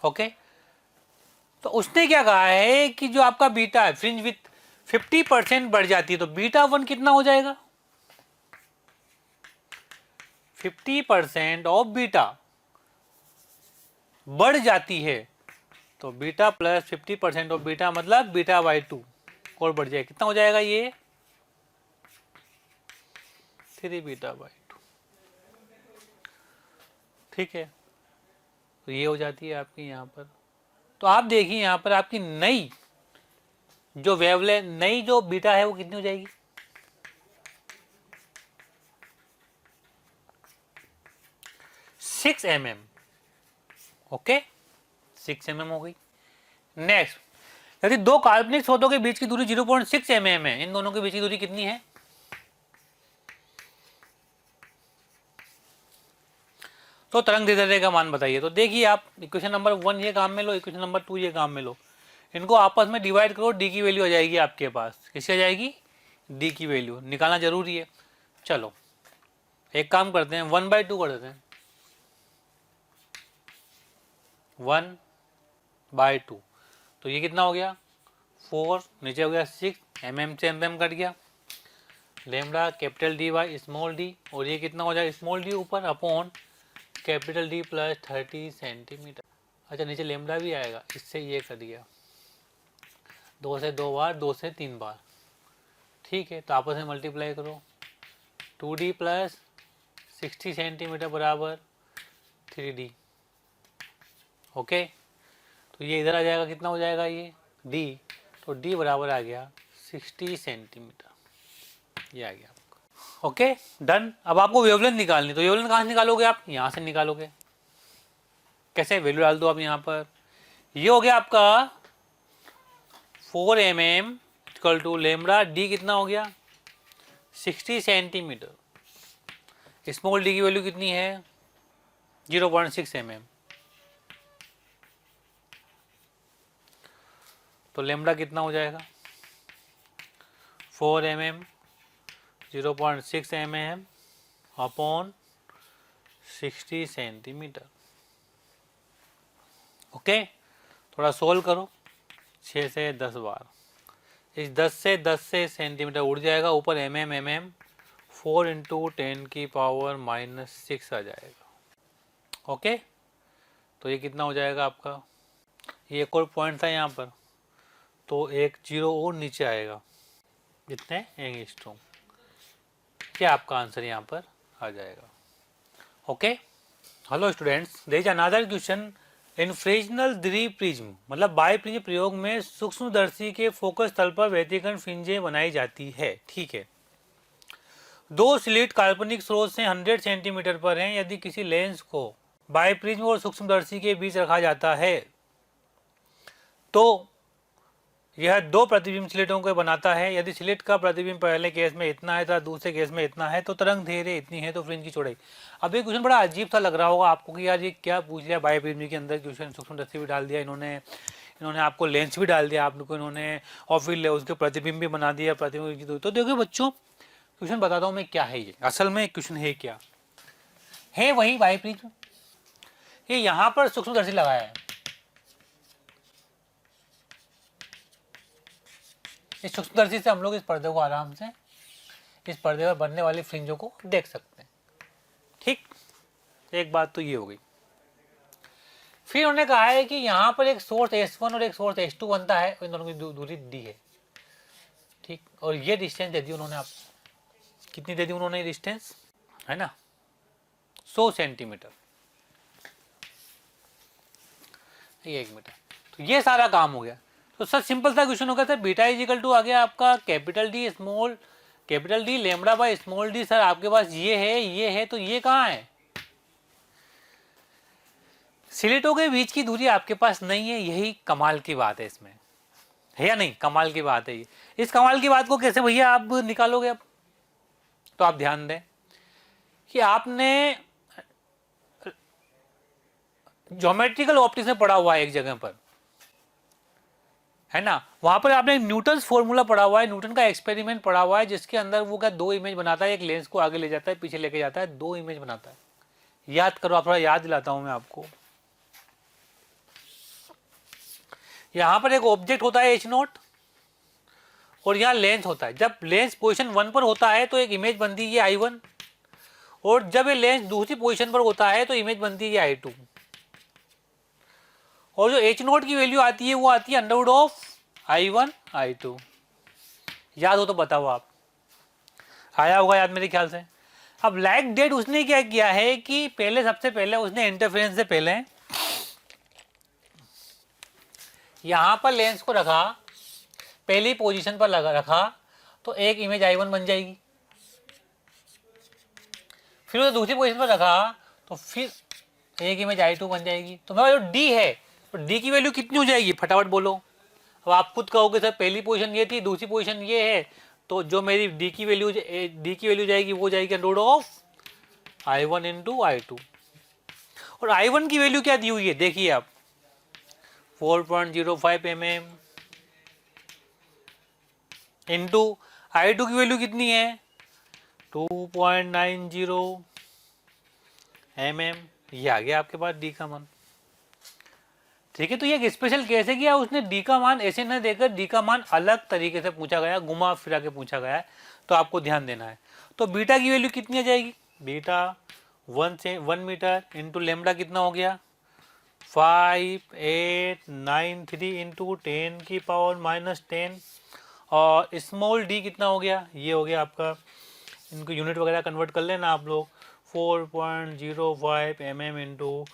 ओके, तो उसने क्या कहा है कि जो आपका बीटा है फ्रिंज विथ 50% बढ़ जाती है तो बीटा 1 कितना हो जाएगा, 50% ऑफ बीटा बढ़ जाती है तो बीटा प्लस 50% ऑफ बीटा मतलब बीटा बाई 2 और बढ़ जाएगा। कितना हो जाएगा ये 3 बीटा बाई 2। ठीक है, तो ये हो जाती है आपकी यहाँ पर। तो आप देखिए यहाँ पर आपकी नई जो वेवलेंथ, नई जो बीटा है वो कितनी हो जाएगी, 6 mm। ओके, 6 mm हो गई। नेक्स्ट, यदि दो काल्पनिक स्रोतों के बीच की दूरी 0.6 mm है, इन दोनों के बीच की दूरी कितनी है, तो तरंग दैर्ध्य का मान बताइए। तो देखिए आप इक्वेशन नंबर 1 ये काम में लो, इक्वेशन नंबर 2 ये काम में लो, इनको आपस में डिवाइड करो, डी की वैल्यू आ जाएगी आपके पास। किसकी आ जाएगी, डी की वैल्यू निकालना जरूरी है। चलो एक काम करते हैं, 1/2 कर देते हैं, 1/2। तो ये कितना हो गया 4, नीचे हो गया 6, mm से mm कट गया, lambda capital D by small D, और ये कितना हो जाएगा स्मॉल डी ऊपर upon capital D plus 30 centimetre. अच्छा नीचे लेमड़ा भी आएगा, इससे ये कट गया, 2 से 2 बार, 2 से 3 बार। ठीक है, तो आपस में मल्टीप्लाई करो, 2d प्लस 60 सेंटीमीटर बराबर 3d। ओके, तो ये इधर आ जाएगा, कितना हो जाएगा ये d, तो d बराबर आ गया 60 सेंटीमीटर, ये आ गया आपका। Okay done. अब आपको वेवलेंथ निकालनी, तो वेवलेंथ कहाँ से निकालोगे आप? यहाँ से निकालोगे। कैसे? वैल्यू डाल दो आप यहाँ पर। ये हो गया आपका 4 mm equal to lambda D कितना हो गया 60 सेंटीमीटर। स्मॉल डी की वैल्यू कितनी है 0.6 mm। तो लेमड़ा कितना हो जाएगा 4 mm 0.6 mm upon 60 centimetre. Okay थोड़ा सोल्व करो। 6 से 10 बार, इस 10 से सेंटीमीटर उड़ जाएगा ऊपर mm 4 इंटू 10 की पावर -6 आ जाएगा। ओके तो ये कितना हो जाएगा आपका, ये एक और पॉइंट था यहाँ पर, तो एक जीरो और नीचे आएगा, कितने एंगस्ट्रॉम। क्या आपका आंसर यहाँ पर आ जाएगा। Okay hello students, there is another question in Fresnel द्वि प्रिज्म, मतलब बाय प्रिज्म प्रयोग में सूक्ष्मदर्शी के फोकस तल पर व्यतिकरण फ्रिंजें बनाई जाती है। ठीक है, दो स्लिट काल्पनिक स्रोत से 100 सेंटीमीटर पर हैं। यदि किसी लेंस को बाय प्रिज्म और सूक्ष्मदर्शी के बीच रखा जाता है तो यह दो प्रतिबिंब स्लिटों को बनाता है। यदि स्लिट का प्रतिबिंब पहले केस में इतना है तथा दूसरे केस में इतना है तो तरंग धैर्य इतनी है तो फ्रिंज की चौड़ाई। अब ये क्वेश्चन बड़ा अजीब सा लग रहा होगा आपको कि यार ये क्या पूछ लिया, बाय प्रिज्म के अंदर क्वेश्चन सूक्ष्मदर्शी भी डाल दिया इन्होंने आपको लेंस भी डाल दिया आप लोग को इन्होंने, और फिर उसके प्रतिबिंब भी बना दिया प्रतिबिंब की। तो देखो बच्चों क्वेश्चन बताता हूँ मैं क्या है ये, असल में क्वेश्चन है क्या है, वही बाय प्रिज्म। ये यहाँ पर सूक्ष्मदर्शी लगाया है, इस सूक्ष्मदर्शी से हम लोग इस पर्दे को आराम से इस पर्दे पर बनने वाली फ्रिंजों को देख सकते हैं। ठीक, एक बात तो ये हो गई। फिर उन्होंने कहा है कि यहाँ पर एक सोर्स S1 और एक सोर्स S2 बनता है, इन दोनों की दूरी दी है। ठीक, और ये डिस्टेंस दे दी उन्होंने, आप कितनी दे दी उन्होंने डिस्टेंस, है ना 100 सेंटीमीटर, ये 1 मीटर। तो ये सारा काम हो गया। तो सर सिंपल सा क्वेश्चन हो गया sir, beta is equal to आ गया आपका capital D lambda by small D. Sir आपके पास ये है तो ये कहाँ है, स्लिटों के बीच की दूरी आपके पास नहीं है। यही कमाल की बात है इसमें, है या नहीं? कमाल की बात है ये। इस कमाल की बात को कैसे भैया आप निकालोगे? अब तो आप ध्यान दें कि आपने ज्योमेट्रिकल ऑप्टिक्स में पढ़ा हुआ है एक जगह पर, है ना, वहां पर आपने न्यूटन फॉर्मूला पढ़ा हुआ है, न्यूटन का एक्सपेरिमेंट पढ़ा हुआ है, जिसके अंदर वो क्या दो इमेज बनाता है, एक लेंस को आगे ले जाता है पीछे लेके जाता है, दो इमेज बनाता है। याद करो, आप थोड़ा याद दिलाता हूं मैं आपको। यहां पर एक ऑब्जेक्ट होता है H0 और यहाँ लेंस होता है। जब लेंस पोजीशन 1 पर होता है तो एक इमेज बनती है I1, और जब ये लेंस दूसरी पोजीशन पर होता है तो इमेज बनती है I2। और जो H0 की वैल्यू आती है वो आती है अंडरवुड ऑफ I1 I2। याद हो तो बताओ आप, आया होगा याद मेरे ख्याल से। अब लाइक डेट उसने क्या किया है कि पहले सबसे पहले उसने इंटरफेरेंस से पहले यहां पर लेंस को रखा, पहली पोजीशन पर रखा, तो एक इमेज I1 बन जाएगी। फिर उसे दूसरी पोजीशन पर रखा तो फिर एक इमेज I2 बन जाएगी। तो मेरा जो D है, तो D की वैल्यू कितनी हो जाएगी फटाफट बोलो। अब आप खुद कहोगे सर पहली पोजीशन ये थी, दूसरी पोजीशन ये है, तो जो मेरी D की वैल्यू जाएगी वो जाएगी Underwood of I1 into I2। और I1 की वैल्यू क्या दी हुई है देखिए आप, 4.05 mm इंटू I2 की वैल्यू कितनी है 2.90 mm। ये आ गया आपके पास D का मान। ठीक है, तो ये एक स्पेशल केस है कि उसने D का मान ऐसे न देकर D का मान अलग तरीके से पूछा गया, घुमा फिरा के पूछा गया है, तो आपको ध्यान देना है। तो बीटा की वैल्यू कितनी आ जाएगी, बीटा 1 मीटर इंटू लेमड़ा कितना हो गया 5893 इंटू 10 की पावर -10, और स्मॉल डी कितना हो गया, ये हो गया आपका, इनको यूनिट वगैरह कन्वर्ट कर लेना आप लोग, 4.05 mm इंटू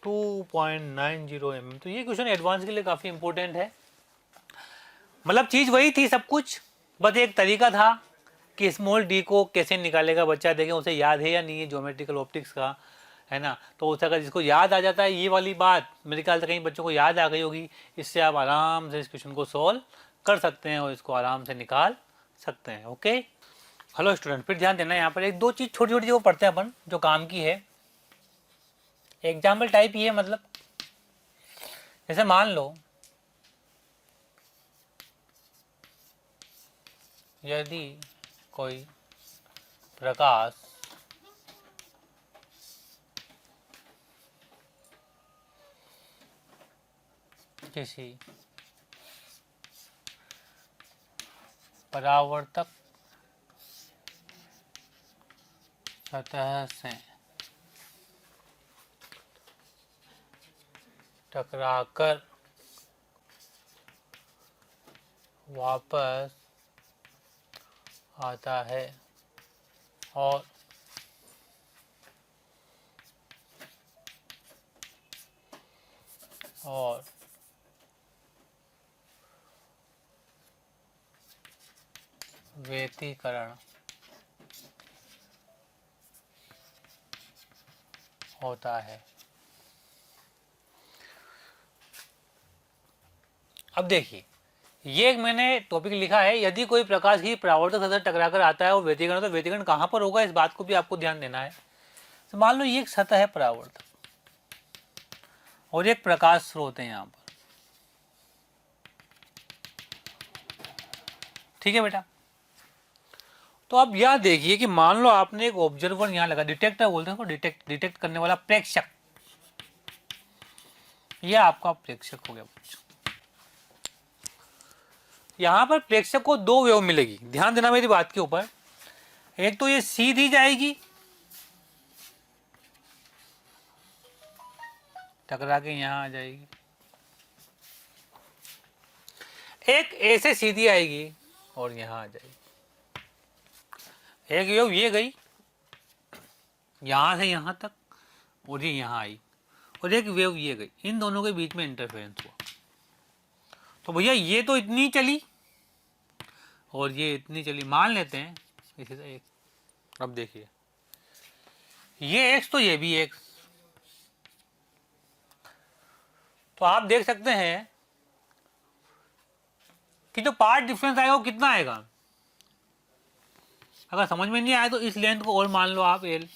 2.90 mm। तो ये क्वेश्चन एडवांस के लिए काफ़ी इंपॉर्टेंट है। मतलब चीज़ वही थी सब कुछ, बस एक तरीका था कि स्मॉल डी को कैसे निकालेगा बच्चा, देखें उसे याद है या नहीं है ज्योमेट्रिकल ऑप्टिक्स का, है ना। तो उसे अगर जिसको याद आ जाता है ये वाली बात, मेरे ख्याल से कई बच्चों को याद आ गई होगी, इससे आप आराम से इस क्वेश्चन को सॉल्व कर सकते हैं और इसको आराम से निकाल सकते हैं। ओके, हेलो स्टूडेंट, फिर ध्यान देना यहाँ पर एक दो चीज़ छोटी छोटी जो पढ़ते हैं अपन, जो काम की है। एग्जाम्पल टाइप ये है, मतलब जैसे मान लो यदि कोई प्रकाश किसी परावर्तक सतह से टकराकर वापस आता है और व्यतिकरण होता है। अब देखिए, ये एक मैंने टॉपिक लिखा है, यदि कोई प्रकाश की परावर्तक सतह टकराकर आता है और व्यतिकरण, तो व्यतिकरण कहाँ पर होगा, इस बात को भी आपको ध्यान देना है। तो मान लो ये एक सतह है परावर्तक और एक प्रकाश स्रोत है यहाँ पर, ठीक है बेटा। तो अब यह देखिए कि मान लो आपने एक ऑब्जर्वर यहाँ लगा, डिटेक्टर बोलते हैं उसको, डिटेक्ट करने वाला प्रेक्षक, यह आपका प्रेक्षक हो गया बच्चों। यहां पर प्रेक्षक को दो वेव मिलेगी, ध्यान देना मेरी बात के ऊपर। एक तो ये सीधी जाएगी टकरा के यहां आ जाएगी, एक ऐसे सीधी आएगी और यहां आ जाएगी। एक वेव ये गई यहां से यहां तक और ये यहां आई, और एक वेव ये गई, इन दोनों के बीच में इंटरफेरेंस हुआ। तो भैया ये तो इतनी चली और ये इतनी चली, मान लेते हैं इसी से एक। अब देखिए ये एक्स तो ये भी एक्स, तो आप देख सकते हैं कि जो पार्ट डिफरेंस आएगा वो कितना आएगा। अगर समझ में नहीं आया तो इस लेंथ को और मान लो आप एल।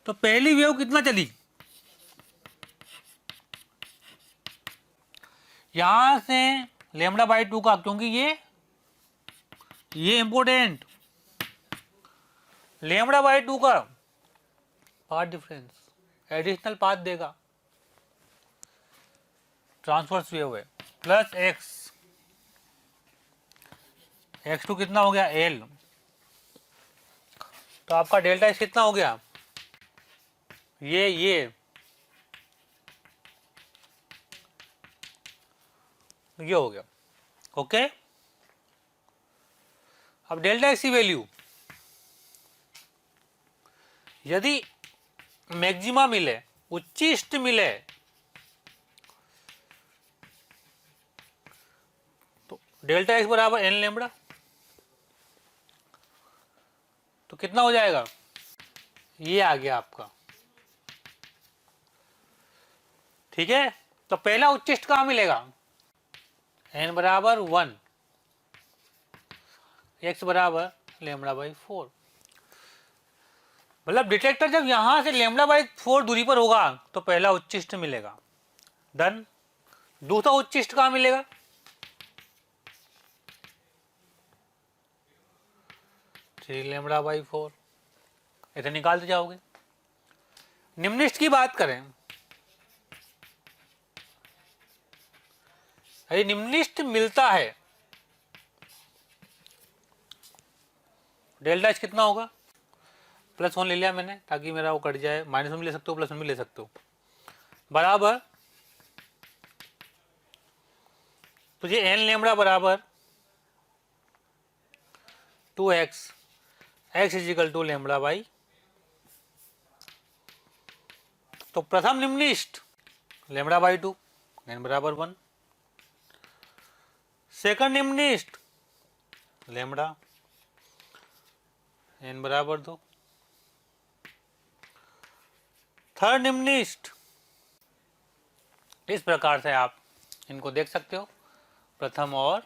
तो पहली वेव कितना चली, यहां से λ/2 का, क्योंकि ये इंपोर्टेंट, λ/2 का पाथ डिफरेंस एडिशनल पाथ देगा, ट्रांसवर्स वेव है, प्लस x2 कितना हो गया l। तो आपका डेल्टा x कितना हो गया, ये हो गया। ओके, अब डेल्टा एक्स की वैल्यू यदि मैक्सिमा मिले, उच्चिष्ट मिले, तो डेल्टा एक्स बराबर एन लेम्बडा, तो कितना हो जाएगा, ये आ गया आपका। ठीक है, तो पहला उच्चिष्ट कहां मिलेगा, n बराबर 1, x बराबर λ/4। मतलब डिटेक्टर जब यहां से λ/4 दूरी पर होगा तो पहला उच्चिष्ट मिलेगा, डन। दूसरा उच्चिष्ट कहां मिलेगा, λ/4, ऐसे निकालते जाओगे। निम्निष्ट की बात करें, यदि निम्निष्ट मिलता है, डेल्टा एच कितना होगा, +1 ले लिया मैंने ताकि मेरा वो कट जाए, -1 भी ले सकते हो, +1 भी ले सकते हो, बराबर, तो ये एन लेम्बडा बराबर 2x, x इजिकल टू λ/, तो प्रथम निम्निष्ट λ/2, n बराबर 1, सेकंड निम्निष्ट λ, n बराबर 2। थर्ड निम्नलिखित, इस प्रकार से आप इनको देख सकते हो। प्रथम और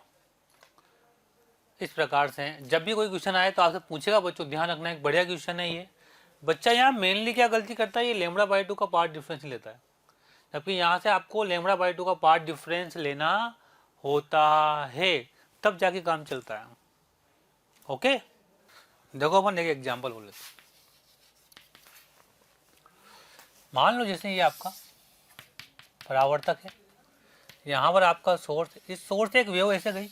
इस प्रकार से जब भी कोई क्वेश्चन आए तो आपसे पूछेगा बच्चों, ध्यान रखना, एक बढ़िया क्वेश्चन है ये। बच्चा यहाँ मेनली क्या गलती करता है, ये लैम्बडा बाई 2 का पार्ट डिफरेंस लेता है, जबकि यहाँ से आपको लैम्बडा बाई 2 का पार्ट डिफरेंस लेना होता है, तब जाके काम चलता है। ओके, देखो अपन एक एग्जांपल बोल लेते। मान लो जैसे ये आपका परावर्तक है, यहाँ पर आपका सोर्स, इस सोर्स से एक वेव ऐसे गई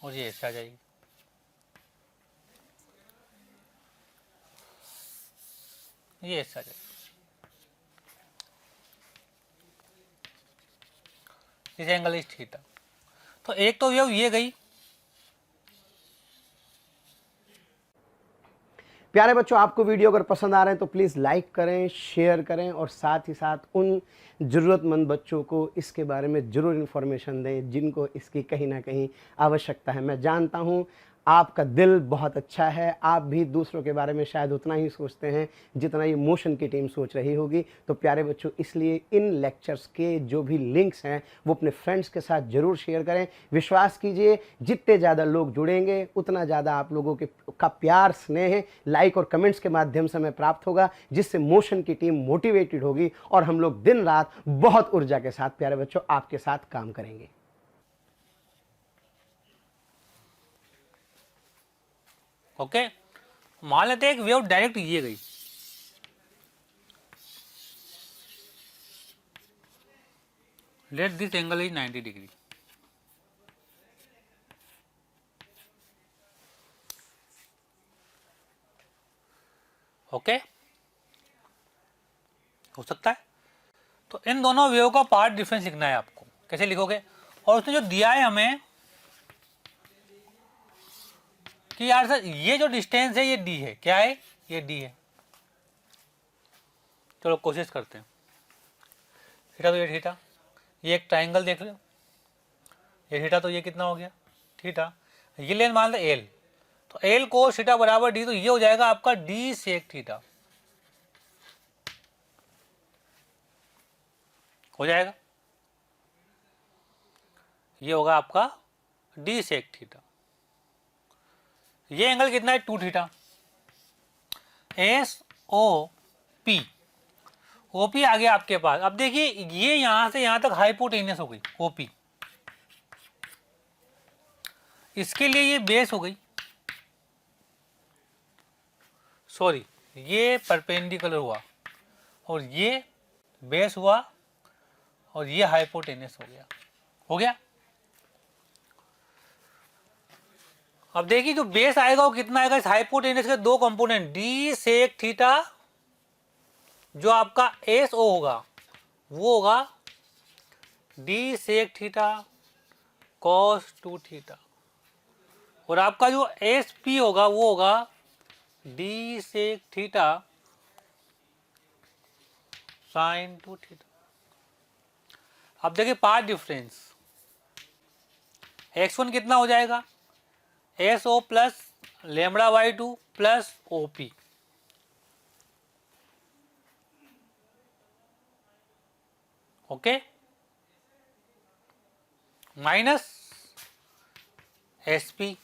और ये ऐसे आ जाएगी। ये ऐसा आ जाएगी, इस एंगल इस थीटा। तो एक तो वेव ये गई। प्यारे बच्चों, आपको वीडियो अगर पसंद आ रहे हैं तो प्लीज़ लाइक करें, शेयर करें और साथ ही साथ उन ज़रूरतमंद बच्चों को इसके बारे में ज़रूर इन्फॉर्मेशन दें जिनको इसकी कहीं ना कहीं आवश्यकता है। मैं जानता हूं आपका दिल बहुत अच्छा है, आप भी दूसरों के बारे में शायद उतना ही सोचते हैं जितना ये मोशन की टीम सोच रही होगी। तो प्यारे बच्चों, इसलिए इन लेक्चर्स के जो भी लिंक्स हैं वो अपने फ्रेंड्स के साथ ज़रूर शेयर करें। विश्वास कीजिए, जितने ज़्यादा लोग जुड़ेंगे उतना ज़्यादा आप लोगों का प्यार, स्नेह, लाइक और कमेंट्स के माध्यम से हमें प्राप्त होगा, जिससे मोशन की टीम मोटिवेटेड होगी और हम लोग दिन रात बहुत ऊर्जा के साथ प्यारे बच्चों आपके साथ काम करेंगे। ओके, मान लेते हैं एक वेव डायरेक्ट ये गई, let this angle is 90 degree. Okay, हो सकता है। तो इन दोनों वेव का पार्ट डिफरेंस लिखना है आपको। कैसे लिखोगे, और उसने जो दिया है हमें कि यार सर ये जो डिस्टेंस है ये डी है, क्या है, ये डी है। चलो कोशिश करते हैं। थीटा तो ये थीटा, ये एक ट्राइंगल देख लो, ये थीटा, तो ये कितना हो गया थीटा, ये लेंथ मान लो एल, तो एल को थीटा बराबर डी, तो ये हो जाएगा आपका डी सेक थीटा, हो जाएगा। ये होगा आपका डी सेक थीटा। ये एंगल कितना है, 2 theta. S O P, OP आ गया आपके पास। अब देखिए ये यहां से यहां तक हाइपोटेनियस हो गई ओपी, इसके लिए ये बेस हो गई, सॉरी ये परपेंडिकुलर हुआ और ये बेस हुआ और ये हाइपोटेनियस हो गया, हो गया। अब देखिए जो बेस आएगा वो कितना आएगा, इस हाइपोटेनियस के दो कंपोनेंट डी सेक थीटा, जो आपका एस ओ होगा वो होगा D sec theta cos 2 theta, और आपका जो एस पी होगा वो होगा D sec theta sine 2 theta. अब देखिए पार्ट डिफरेंस, x1 कितना हो जाएगा, S O plus lambda by 2 plus OP, okay, minus S P.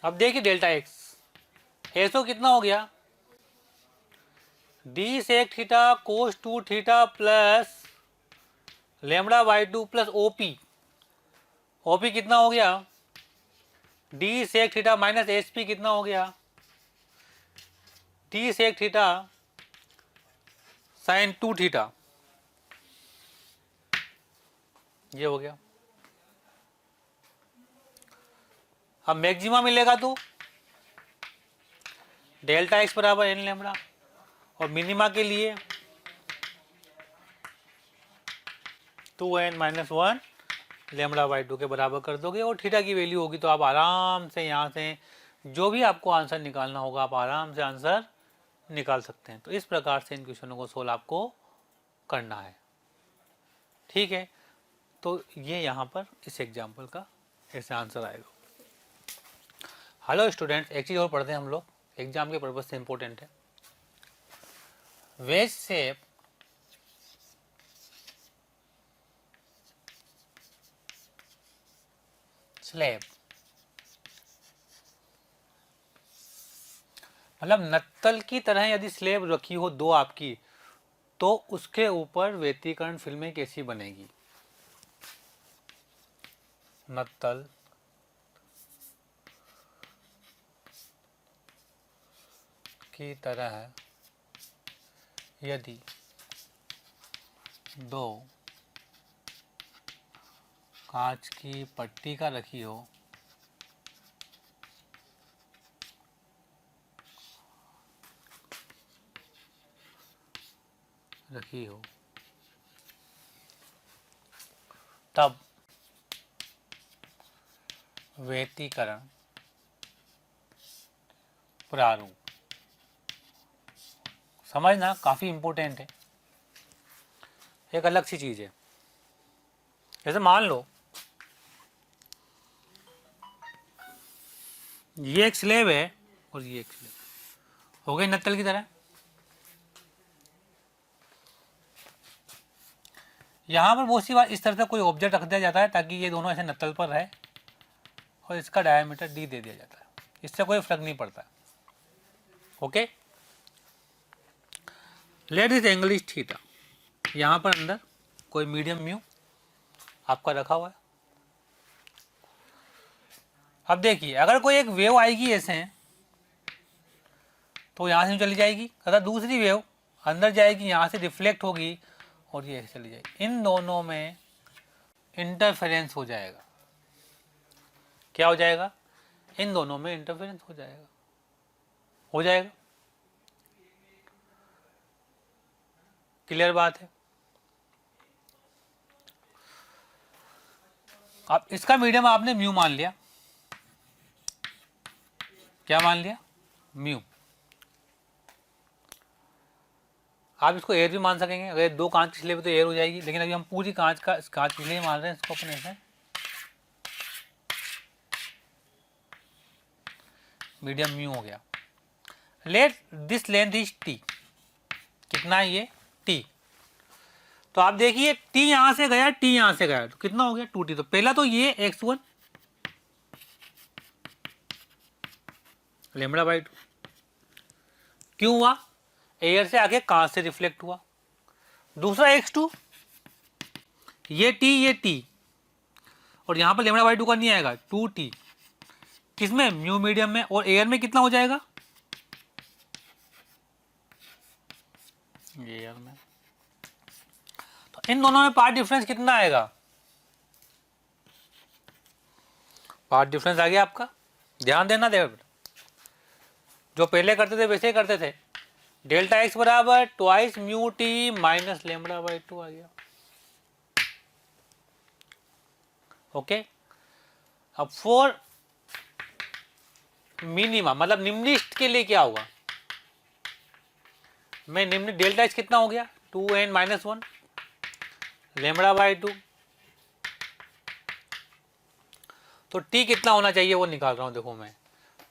अब देखिए डेल्टा एक्स, एसओ कितना हो गया, D sec theta cos 2 theta plus lambda by 2 plus OP, OP कितना हो गया, D sec theta minus S P कितना हो गया, D sec theta sine 2 theta, ये हो गया। अब मैक्सिमा मिलेगा तो डेल्टा एक्स बराबर एन लैम्बडा, और मिनिमा के लिए 2n माइनस 1 लैम्बडा बाई 2 के बराबर कर दोगे और थीटा की वैल्यू होगी, तो आप आराम से यहाँ से जो भी आपको आंसर निकालना होगा आप आराम से आंसर निकाल सकते हैं। तो इस प्रकार से इन क्वेश्चनों को सोल्व आपको करना है, ठीक है। तो ये यहाँ पर इस एग्जाम्पल का ऐसे आंसर आएगा। हेलो स्टूडेंट्स, एक चीज़ और पढ़ते हैं हम लोग, एग्जाम के पर्पज से इम्पोर्टेंट है। वेज शेप स्लैब, मतलब नत्तल की तरह यदि स्लेब रखी हो दो आपकी, तो उसके ऊपर व्यतिकरण फिल्में कैसी बनेगी। नत्तल की तरह यदि दो कांच की पट्टिका रखी हो तब व्यतिकरण प्रारूप, समझना काफी इंपॉर्टेंट है, एक अलग सी चीज है। जैसे मान लो ये एक स्लेब है और ये एक स्लेब, हो गई नत्तल की तरह। यहाँ पर बहुत सी बार इस तरह से कोई ऑब्जेक्ट रख दिया जाता है ताकि ये दोनों ऐसे नत्तल पर रहे और इसका डायमीटर d दे दिया जाता है, इससे कोई फर्क नहीं पड़ता। Okay, let this angle is theta, यहाँ पर अंदर कोई मीडियम म्यू आपका रखा हुआ है। अब देखिए, अगर कोई एक वेव आएगी ऐसे तो यहाँ से चली जाएगी, अगर दूसरी वेव अंदर जाएगी यहाँ से रिफ्लेक्ट होगी और ये चली जाएगी, इन दोनों में इंटरफेरेंस हो जाएगा। क्या हो जाएगा? इन दोनों में इंटरफेरेंस हो जाएगा, हो जाएगा। क्लियर बात है। अब इसका मीडियम आपने म्यू मान लिया, क्या मान लिया? म्यू। आप इसको एयर भी मान सकेंगे, अगर दो कांच की स्लेब तो एयर हो जाएगी, लेकिन अभी हम पूरी कांच की स्लेब मान रहे हैं इसको अपने से। मीडियम म्यू हो गया। Let this length is T, कितना है ये? टी। तो आप देखिए टी यहां से गया, टी यहां से गया, तो कितना हो गया? 2t। तो पहला तो ये x1 लेमड़ा बाई 2 क्यों हुआ? एयर से आके कांच से रिफ्लेक्ट हुआ। दूसरा x2, ये t और यहां पर लेमड़ा बाई 2 का नहीं आएगा, 2t। किसमें? म्यू मीडियम में। और एयर में कितना हो जाएगा? एयर में। तो इन दोनों में पार्ट डिफरेंस कितना आएगा? पार्ट डिफरेंस आ गया आपका, ध्यान देना। देखो जो पहले करते थे वैसे ही करते थे, डेल्टा एक्स बराबर twice mu T minus lambda by 2 आ गया। ओके, अब फॉर मिनिमा मतलब निम्निष्ट के लिए क्या होगा? मैं निम्न डेल्टा एक्स कितना हो गया? 2n minus 1 lambda by 2। तो t कितना होना चाहिए वो निकाल रहा हूं, देखो मैं।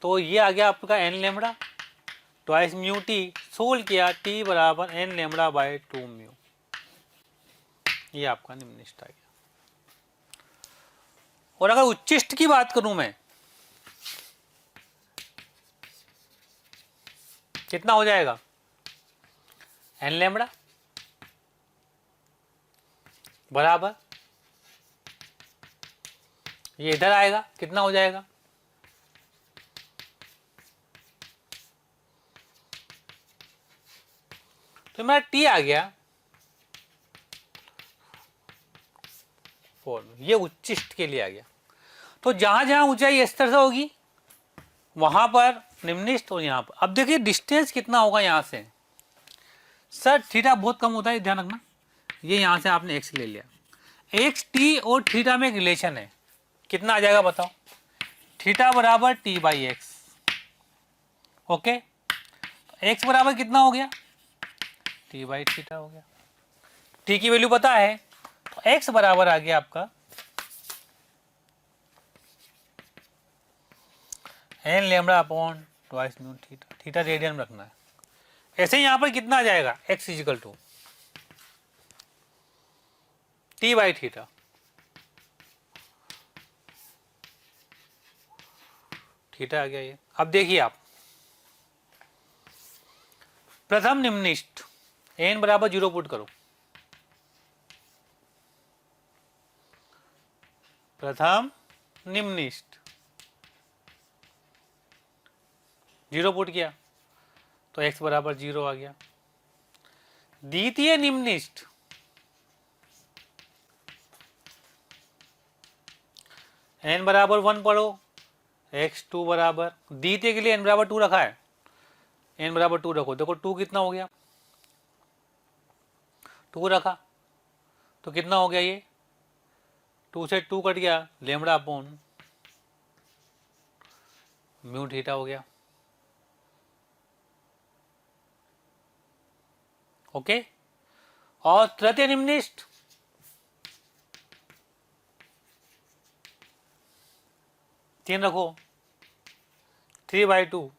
तो ये आ गया आपका n lambda twice mu T, solve किया t बराबर n लेमड़ा बाई 2 म्यू, ये आपका निम्निष्ट आ गया। और अगर उच्चिष्ट की बात करूं मैं, कितना हो जाएगा? n लेमड़ा बराबर, ये इधर आएगा, कितना हो जाएगा? तो मेरा t आ गया 4, ये उच्चिष्ट के लिए आ गया। तो जहां जहां ऊंचाई इस तरह से होगी वहां पर निम्निष्ट और यहां पर। अब देखिए डिस्टेंस कितना होगा यहां से। सर थीटा बहुत कम होता है, ध्यान रखना। ये यहां से आपने x ले लिया, x t और थीटा में एक रिलेशन है, कितना आ जाएगा बताओ? थीटा बराबर t by x. Okay, x बराबर कितना हो गया? t बाई थीटा हो गया। t की वैल्यू पता है, तो x बराबर आ गया आपका n lambda upon twice mu theta, theta radian में रखना है। ऐसे ही यहाँ पर कितना आ जाएगा, X equal to T by theta, theta आ गया ये। अब देखिए आप प्रथम निम्निष्ठ एन बराबर 0 पुट करो, प्रथम निम्निष्ठ 0 पुट किया तो x बराबर 0 आ गया। द्वितीय निम्निष्ठ n बराबर 1 पढ़ो, x2 बराबर, द्वितीय के लिए n बराबर 2 रखा है, n बराबर 2 रखो। देखो 2 कितना हो गया, 2 रखा तो कितना हो गया, ये 2 से 2 कट गया, लेमड़ा अपॉन म्यू थीटा हो गया। ओके, और तृतीय निम्निष्ठ तीन रखो, 3/2,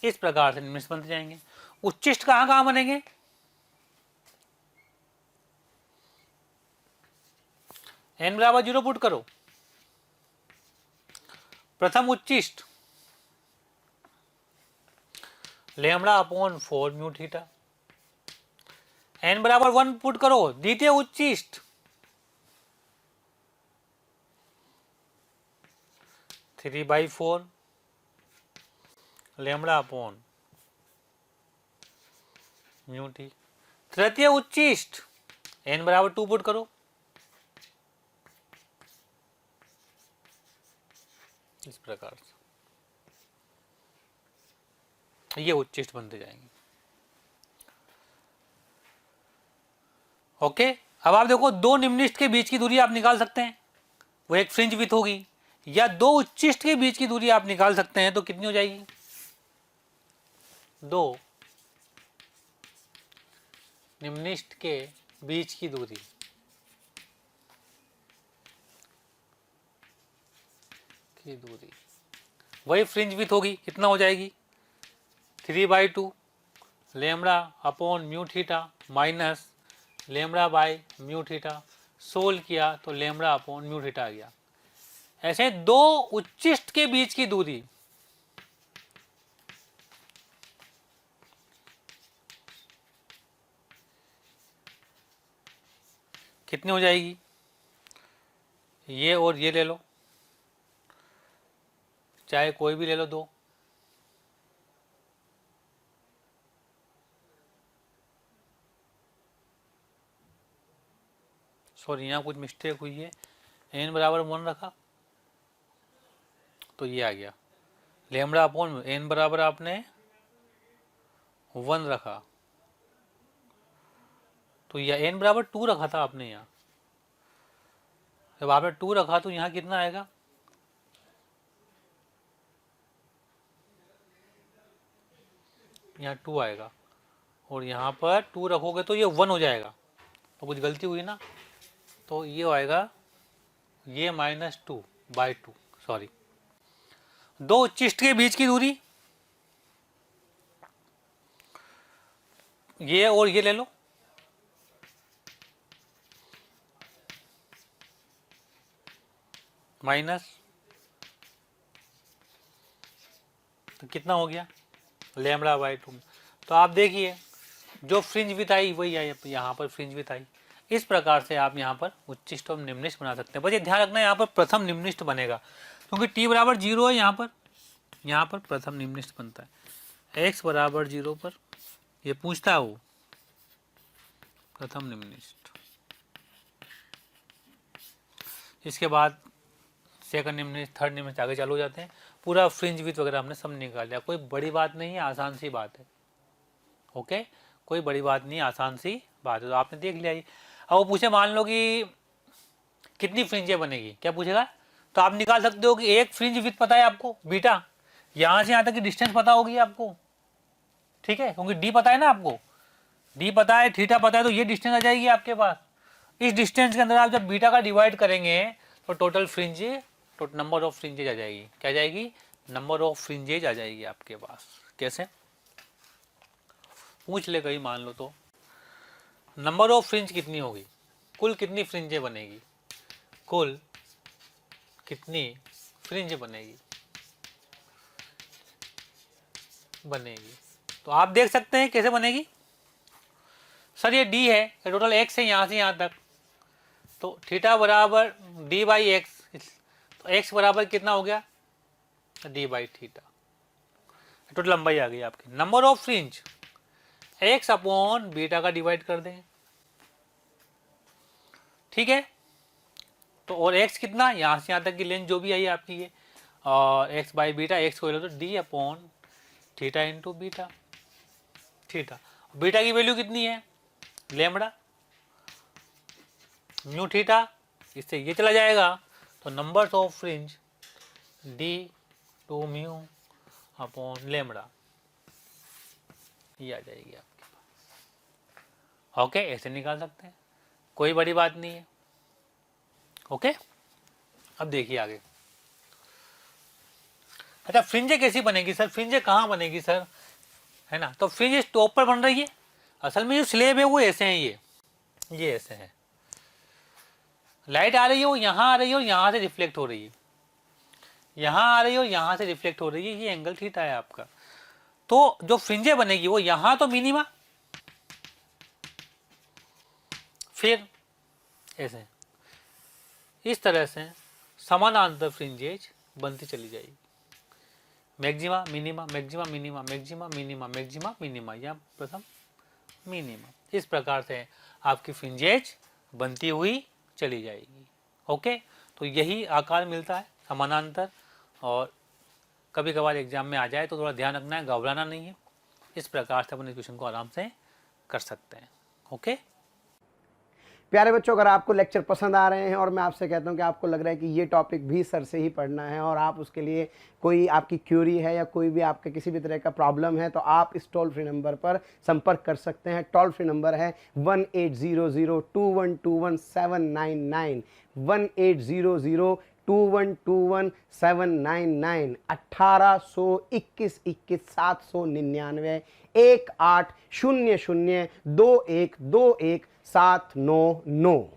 इस प्रकार से निम्निष्ठ बनते जाएंगे। उच्चिष्ट कहाँ कहाँ बनेंगे, n बराबर 0 पुट करो, प्रथम उच्चिष्ट lambda upon 4 mu theta, n बराबर 1 पुट करो, द्वितीय उच्चिष्ट 3/4 लेमड़ा अपॉन म्यू टी, तृतीय उच्चिष्ट n बराबर 2 पुट करो, इस प्रकार से ये उच्चिष्ट बनते जाएंगे। ओके, अब आप देखो दो निम्निष्ठ के बीच की दूरी आप निकाल सकते हैं, वो एक फ्रिंज विड्थ होगी, या दो उच्चिष्ट के बीच की दूरी आप निकाल सकते हैं, तो कितनी हो जाएगी, दो निम्निष्ठ के बीच की दूरी वही फ्रिंज विड्थ होगी, कितना हो जाएगी, 3/2 lambda upon mu theta minus lambda by mu theta, solve किया तो लेमड़ा अपॉन म्यू थीटा आ गया। ऐसे दो उच्चिष्ट के बीच की दूरी कितनी हो जाएगी, ये और ये ले लो, चाहे कोई भी ले लो दो, सॉरी यहाँ कुछ मिस्टेक हुई है, n बराबर 1 रखा तो ये आ गया, लेमड़ा अपॉन n बराबर आपने 1 रखा तो यह n बराबर 2 रखा था आपने, यहाँ जब आपने 2 रखा तो यहाँ कितना आएगा, यहाँ 2 आएगा, और यहाँ पर 2 रखोगे तो ये 1 हो जाएगा, तो कुछ गलती हुई ना, तो ये आएगा ये -2/2, सॉरी। दो उच्चिष्ट के बीच की दूरी ये और ये ले लो, माइनस, तो कितना हो गया, λ/2। तो आप देखिए जो फ्रिंज विड्थ आई वही आई, यहाँ पर फ्रिंज विड्थ आई। इस प्रकार से आप यहाँ पर उच्चिष्ट और निम्निष्ठ बना सकते हैं। बस ये ध्यान रखना है यहाँ पर प्रथम निम्निष्ठ बनेगा, क्योंकि t बराबर 0 है, यहाँ पर प्रथम निम्निष्ठ बनता है। x बराबर 0 पर ये पूछता है वो प्रथम निम्निष्ठ, इसके बाद सेकंड निम्निष्ठ, थर्ड निम्निष्ठ, आगे चालू हो जाते हैं। पूरा फ्रिंज विड्थ वगैरह हमने सब निकाल लिया, कोई बड़ी बात नहीं है, आसान सी बात है। ओके, कोई बड़ी बात नहीं, आसान सी बात है, तो आपने देख लिया। अब वो पूछे मान लो कि कितनी फ्रिंजें बनेगी, क्या पूछेगा, तो आप निकाल सकते हो कि एक फ्रिंज विड्थ पता है आपको बीटा, यहाँ से यहाँ तक की डिस्टेंस पता होगी आपको, ठीक है, क्योंकि डी पता है ना आपको, डी पता है, थीटा पता है, तो ये डिस्टेंस आ जाएगी आपके पास। इस डिस्टेंस के अंदर आप जब बीटा का डिवाइड करेंगे तो टोटल फ्रिंज तो नंबर ऑफ फ्रिंजेज आ जाएगी। क्या जाएगी? नंबर ऑफ फ्रिंजेज आ जाएगी आपके पास। कैसे? पूछ ले कहीं, मान लो तो नंबर ऑफ फ्रिंज कितनी होगी, कुल कितनी फ्रिंजें बनेगी, कुल कितनी फ्रिंज बनेगी। तो आप देख सकते हैं कैसे बनेगी। सर ये डी है, टोटल एक्स है यहाँ से यहाँ तक, तो थीटा बराबर डी बाई एक्स, तो एक्स बराबर कितना हो गया? D by theta. टोटल लंबाई आ गई आपकी। Number of fringe x upon beta का डिवाइड कर दें, ठीक है। तो और एक्स कितना, यहाँ से यहाँ तक की लेंथ जो भी आई आपकी ये, और एक्स बाई बीटा, एक्स को ले लो तो D upon theta into beta. Theta, beta की वैल्यू कितनी है? लैम्बडा म्यू थीटा, इससे ये चला जाएगा तो numbers of fringe D two mu upon lambda, ये आ जाएगी आपके पास। ओके, ऐसे निकाल सकते हैं, कोई बड़ी बात नहीं है। ओके, अब देखिए आगे। अच्छा, फ्रिंजें कैसी बनेगी सर? फ्रिंजें कहाँ बनेगी सर, है ना? तो फ्रिंज टॉप पर बन रही है। असल में जो स्लेब है वो ऐसे हैं, ये ऐसे है। लाइट आ रही है वो यहाँ आ रही है और यहाँ से रिफ्लेक्ट हो रही है, यहाँ आ रही है और यहाँ से रिफ्लेक्ट हो रही है, ये एंगल थीटा है आपका। तो जो फ्रिंजें बनेगी वो यहाँ तो मिनिमा, फिर ऐसे इस तरह से समानांतर फ्रिंजेज बनती चली जाएगी। Maxima minima, maxima minima, maxima minima, maxima minima, या प्रथम मिनिमा। इस प्रकार से आपकी फ्रिंजेज बनती हुई चली जाएगी। ओके, तो यही आकार मिलता है समानांतर। और कभी कभार एग्जाम में आ जाए तो थोड़ा ध्यान रखना है, घबराना नहीं है। इस प्रकार से अपने क्वेश्चन को आराम से कर सकते हैं। ओके प्यारे बच्चों, अगर आपको लेक्चर पसंद आ रहे हैं और मैं आपसे कहता हूं कि आपको लग रहा है कि ये टॉपिक भी सर से ही पढ़ना है और आप उसके लिए कोई आपकी क्यूरी है या कोई भी आपके किसी भी तरह का प्रॉब्लम है, तो आप इस टोल फ्री नंबर पर संपर्क कर सकते हैं। टोल फ्री नंबर है 18002121 18002121 1821 799 18002121 799।